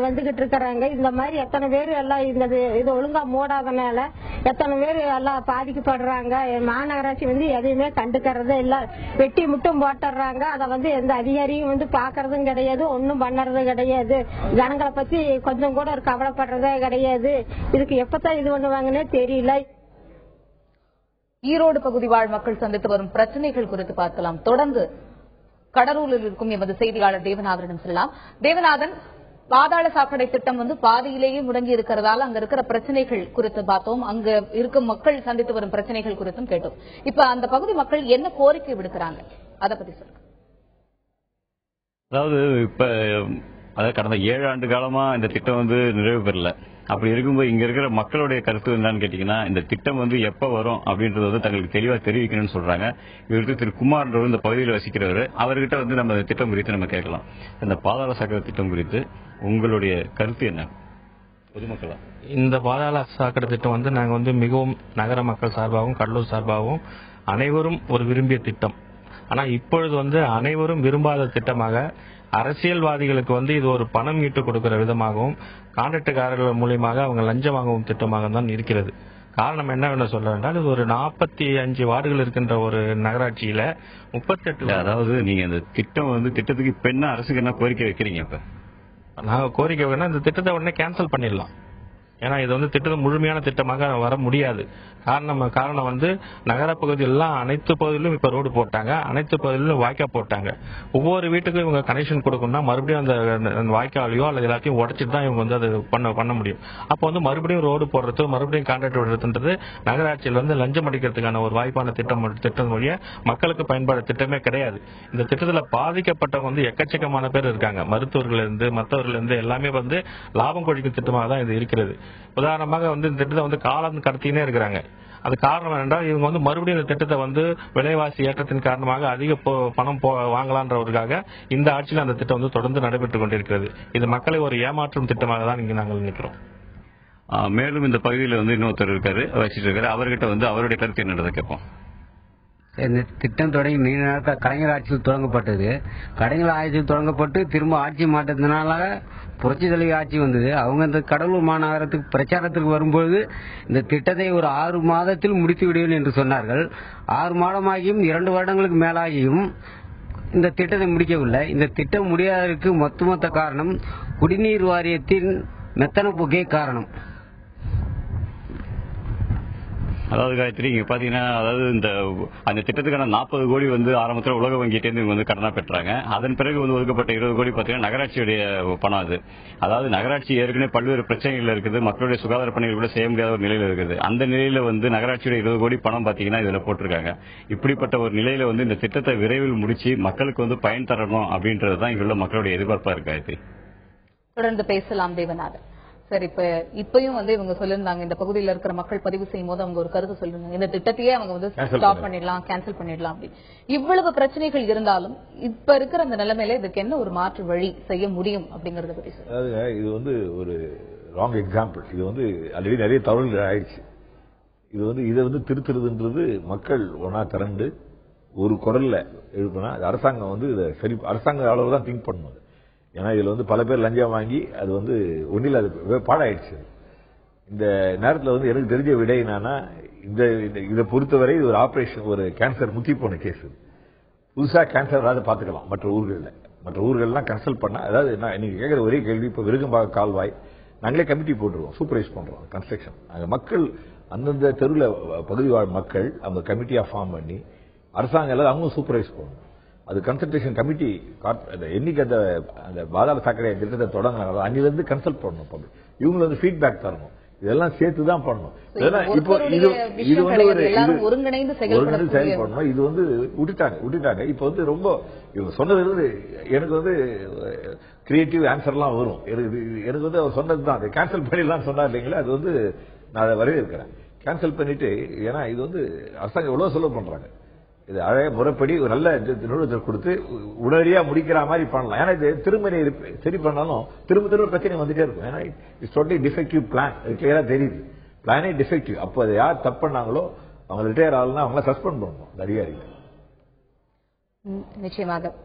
வந்துகிட்டு இருக்கிறாங்க. இந்த மாதிரி எத்தனை பேர் எல்லாம் இது ஒழுங்கா மூடாதனால எத்தனை பேர் எல்லாம் பாதிக்கப்படுறாங்க. மாநகராட்சி எதையுமே கண்டுக்கறதே இல்ல, வெட்டி மட்டும் போட்டுறாங்க. அதை எந்த அதிகாரியும் பாக்குறதும் கிடையாது, ஒன்னும் பண்ணறதும் கிடையாது. ஜனங்களை பத்தி கொஞ்சம் கூட ஒரு கவலைப்படுறதே கிடையாது. இதுக்கு எப்பதான் இது பண்ணுவாங்கன்னே தெரியல.
ஈரோடு பகுதி வாழ் மக்கள் சந்தித்து வரும் பிரச்சனைகள் குறித்து பார்க்கலாம். தொடர்ந்து கடலூரில் இருக்கும் எமது செய்தியாளர் தேவநாதனிடம் செல்லலாம். தேவநாதன், பாதாள சாக்கடை திட்டம் பாதியிலேயே முடங்கி இருக்கிறதால அங்க இருக்கிற பிரச்சனைகள் குறித்து பார்த்தோம், அங்க இருக்கும் மக்கள் சந்தித்து வரும் பிரச்சனைகள் குறித்தும் கேட்டோம். இப்ப அந்த பகுதி மக்கள் என்ன கோரிக்கை விடுக்கிறாங்க, அதை பத்தி சொல்லுங்க.
அதாவது கடந்த 7 ஆண்டு காலமா இந்த திட்டம் நிறைவு பெறல. அப்படி இருக்கும்போது இங்க இருக்கிற மக்களுடைய கருத்து என்னன்னு கேட்டீங்கன்னா, இந்த திட்டம் எப்ப வரும் அப்படின்றது தங்களுக்கு தெளிவா தெரிவிக்கணும்னு சொல்றாங்க. இவருக்கு திரு குமார் இந்த பகுதியில் வசிக்கிறவர், அவர்கிட்ட நம்ம திட்டம் குறித்து நம்ம கேட்கலாம். இந்த பாதாள சாக்கடை திட்டம் குறித்து உங்களுடைய கருத்து என்ன பொதுமக்களா?
இந்த பாதாள சாக்கடை திட்டம் நாங்க மிகவும் நகர மக்கள் சார்பாகவும் கடலூர் சார்பாகவும் அனைவரும் ஒரு விரும்பிய திட்டம். ஆனா இப்பொழுது அனைவரும் விரும்பாத திட்டமாக, அரசியல்வாதிகளுக்கு இது ஒரு பணம் ஈட்டு கொடுக்கிற விதமாகவும், கான்ட்ராக்டுக்காரர்கள் மூலியமாக அவங்க லஞ்சம் வாங்கும் திட்டமாக தான் இருக்கிறது. காரணம் என்னவென்று சொல்ல என்றால், இது ஒரு 45 வார்டுகள் இருக்கின்ற ஒரு நகராட்சியில 38.
அதாவது நீங்க இந்த திட்டத்துக்கு இப்ப என்ன அரசுக்கு என்ன கோரிக்கை வைக்கிறீங்க? இப்ப
நாங்க கோரிக்கை வைக்கணும், இந்த திட்டத்தை உடனே கேன்சல் பண்ணிடலாம். ஏன்னா இது திட்டத்தை முழுமையான திட்டமாக வர முடியாது. காரணம் நகர பகுதியெல்லாம் அனைத்து பகுதியிலும் இப்ப ரோடு போட்டாங்க, அனைத்து பகுதியிலும் வாய்க்கா போட்டாங்க. ஒவ்வொரு வீட்டுக்கும் இவங்க கனெக்ஷன் கொடுக்கணும்னா மறுபடியும் அந்த வாய்க்காலையோ அல்லது எல்லாத்தையும் உடைச்சிட்டு தான் இவங்க அது பண்ண முடியும். அப்போ மறுபடியும் ரோடு போடுறது, மறுபடியும் கான்ட்ராக்ட் விடுறதுன்றது நகராட்சியில் லஞ்சம் அடிக்கிறதுக்கான ஒரு வாய்ப்பான திட்டம் வழியா மக்களுக்கு பயன்பாடு திட்டமே கிடையாது. இந்த திட்டத்தில் பாதிக்கப்பட்டவங்க எக்கச்சக்கமான பேர் இருக்காங்க. மருத்துவர்கள் இருந்து மற்றவர்கள் இருந்து எல்லாமே லாபம் கொழிக்கும் திட்டமாக தான் இது இருக்கிறது. உதாரணமாக இந்த திட்டத்தை காலம் கடத்தினே இருக்கிறாங்க. அது காரணம் என்றால் இவங்க மறுபடியும் இந்த திட்டத்தை விலைவாசி ஏற்றத்தின் காரணமாக அதிக பணம் வாங்கலான்றவர்களுக்காக இந்த ஆட்சியில் அந்த திட்டம் தொடர்ந்து நடைபெற்றுக் கொண்டிருக்கிறது. இது மக்களை ஒரு ஏமாற்றும் திட்டமாக தான் இங்கு நாங்கள் நினைக்கிறோம்.
மேலும் இந்த பகுதியில் இன்னொருத்தர் இருக்காரு, வச்சிட்டு இருக்காரு, அவர்கிட்ட அவருடைய கருத்து என்னன்றதை கேட்போம்.
இந்த திட்டம் தொடங்கி நீண்ட நேரத்தில் கலைஞர் ஆட்சியில் தொடங்கப்பட்டது. கலைஞர் ஆட்சியில் தொடங்கப்பட்டு திரும்ப ஆட்சி மாற்றத்தினால புரட்சி தலைவி ஆட்சி வந்தது. அவங்க இந்த கடலூர் மாநகரத்துக்கு பிரச்சாரத்துக்கு வரும்போது இந்த திட்டத்தை ஒரு 6 மாதத்தில் முடித்து விடுவேன் என்று சொன்னார்கள். 6 மாதமாகியும் 2 வருடங்களுக்கு மேலாகியும் இந்த திட்டத்தை முடிக்கவில்லை. இந்த திட்டம் முடியாததற்கு மொத்த காரணம் குடிநீர் வாரியத்தின் மெத்தன போக்கே காரணம்.
அதாவது காயத்ரி, இங்க பாத்தீங்கன்னா அந்த திட்டத்துக்கான 40 கோடி ஆரம்பத்தில் உலக வங்கிட்டேருந்து கடனா பெற்றாங்க. அதன் பிறகு ஒதுக்கப்பட்ட 20 கோடி பாத்தீங்கன்னா நகராட்சியுடைய பணம் அது. அதாவது நகராட்சி ஏற்கனவே பல்வேறு பிரச்சனைகள் இருக்குது, மக்களுடைய சுகாதார பணிகள் கூட செய்ய முடியாத ஒரு நிலையில இருக்குது. அந்த நிலையில நகராட்சியுடைய 20 கோடி பணம் பாத்தீங்கன்னா இதுல போட்டிருக்காங்க. இப்படிப்பட்ட ஒரு நிலையில இந்த திட்டத்தை விரைவில் முடிச்சு மக்களுக்கு பயன் தரணும் அப்படின்றதுதான் இங்குள்ள மக்களுடைய எதிர்பார்ப்பா இருக்கு. காயத்ரி,
தொடர்ந்து பேசலாம் தேவநாதன். சரி, இப்பயும் இவங்க சொல்லிருந்தாங்க, இந்த பகுதியில் இருக்கிற மக்கள் பதிவு செய்யும் போது அவங்க ஒரு கருத்து சொல்லிருந்தாங்க, இந்த திட்டத்தையே அவங்க ஸ்டாப் பண்ணிடலாம், கேன்சல் பண்ணிடலாம் அப்படி. இவ்வளவு பிரச்சனைகள் இருந்தாலும் இப்ப இருக்கிற அந்த நிலைமையில இதுக்கு என்ன ஒரு மாற்று வழி செய்ய முடியும் அப்படிங்கறத பத்தி சொல்லுங்க.
இது ஒரு ராங் எக்ஸாம்பிள். இது ஆல்ரெடி நிறைய தவறுகள் ஆயிடுச்சு. இதை திருத்துறதுன்றது மக்கள் ஒன்னா திரண்டு ஒரு குரல்ல எழுப்பினா அரசாங்கம் இதை சரி, அரசாங்க அளவு தான் திங்க் பண்ணணும். ஏன்னா இதுல பல பேர் லஞ்சம் வாங்கி அது ஒன்னில் அது பாடாயிடுச்சு. இந்த நேரத்தில் எனக்கு தெரிஞ்ச விடை என்னன்னா, இதை பொறுத்தவரை இது ஒரு ஆபரேஷன், ஒரு கேன்சர் முத்தி போன கேஸ். புதுசா கேன்சர் ஏதாவது பாத்துக்கலாம் மற்ற ஊர்கள்லாம் கன்சல்ட் பண்ணா. அதாவது நீங்க கேட்கிற ஒரே கேள்வி, இப்ப விருகம்பாக கால்வாய் நாங்களே கமிட்டி போட்டுருவோம், சூப்பர்வைஸ் பண்றோம் கன்ஸ்ட்ரக்ஷன். அங்க மக்கள் அந்தந்த தெருவில் பகுதி வாழ் மக்கள் அந்த கமிட்டியா ஃபார்ம் பண்ணி அரசாங்கம் எல்லாரும் அவங்க சூப்பர்வைஸ் பண்ணணும். அது கன்சல்டேஷன் கமிட்டி என்னைக்கு அந்த பாதாள சாக்கடை திட்டத்தை தொடங்கினாங்களோ அன்னிலிருந்து கன்சல்ட் பண்ணணும். இவங்க ஃபீட்பேக் தரணும். இதெல்லாம் சேர்த்து தான் பண்ணணும். இப்போ இது
ஒருங்கிணைந்து
செயல்படணும். இது விட்டுட்டாங்க. இப்போ ரொம்ப இவங்க சொன்னது எனக்கு கிரியேட்டிவ் ஆன்சர்லாம் வரும். எனக்கு அவர் சொன்னதுதான், அதை கேன்சல் பண்ணிடலாம் சொன்னார் இல்லைங்களா, அது நான் அதை வரவேற்கிறேன். கேன்சல் பண்ணிட்டு, ஏன்னா இது அரசாங்கம் எவ்வளவு செலவு பண்றாங்க. இது அழக முறைப்படி ஒரு நல்ல நிறுவனத்தை கொடுத்து உடனடியா முடிக்கிற மாதிரி பண்ணலாம். ஏன்னா இது திரும்ப சரி பண்ணாலும் திரும்ப பிரச்சனை வந்துட்டே இருக்கும். ஏன்னா இட்ஸ் டோட்டலி டிஃபெக்டிவ் பிளான். அது கிளியரா தெரியுது, பிளானே டிஃபெக்டிவ். அப்போ அதை யார் தப்பு பண்ணாங்களோ அவங்க ரிட்டையர் ஆகலாம், அவங்கள சஸ்பெண்ட் பண்ணணும் அந்த அதிகாரிகள்.
நிச்சயமாக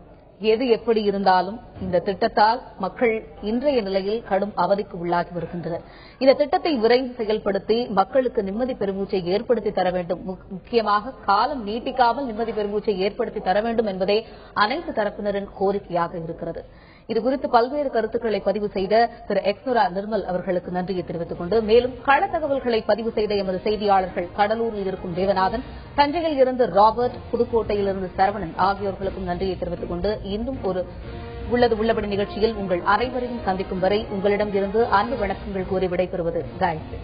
எது எப்படி இருந்தாலும் இந்த திட்டத்தால் மக்கள் இன்றைய நிலையில் கடும் அவதிக்கு உள்ளாகி வருகின்றனர். இந்த திட்டத்தை விரைந்து செயல்படுத்தி மக்களுக்கு நிம்மதி பெருமூச்சை ஏற்படுத்தி தர வேண்டும். முக்கியமாக காலம் நீட்டிக்காமல் நிம்மதி பெருமூச்சை ஏற்படுத்தி தர வேண்டும் என்பதே அனைத்து தரப்பினரின் கோரிக்கையாக இருக்கிறது. இதுகுறித்து பல்வேறு கருத்துக்களை பதிவு செய்த திரு எக்ஸ்னோரா நிர்மல் அவர்களுக்கு நன்றியை தெரிவித்துக் கொண்டு, மேலும் கள தகவல்களை பதிவு செய்த எமது செய்தியாளர்கள் கடலூரில் இருக்கும் தேவநாதன், தஞ்சையில் இருந்து ராபர்ட், புதுக்கோட்டையில் இருந்து சரவணன் ஆகியோர்களுக்கும் நன்றியை தெரிவித்துக் கொண்டு, இன்னும் ஒரு உள்ளது உள்ளபடி நிகழ்ச்சியில் உங்கள் அனைவரையும் சந்திக்கும் வரை உங்களிடம் இருந்து அன்பு வணக்கங்கள் கூறி விடைபெறுவது காயத்ரி.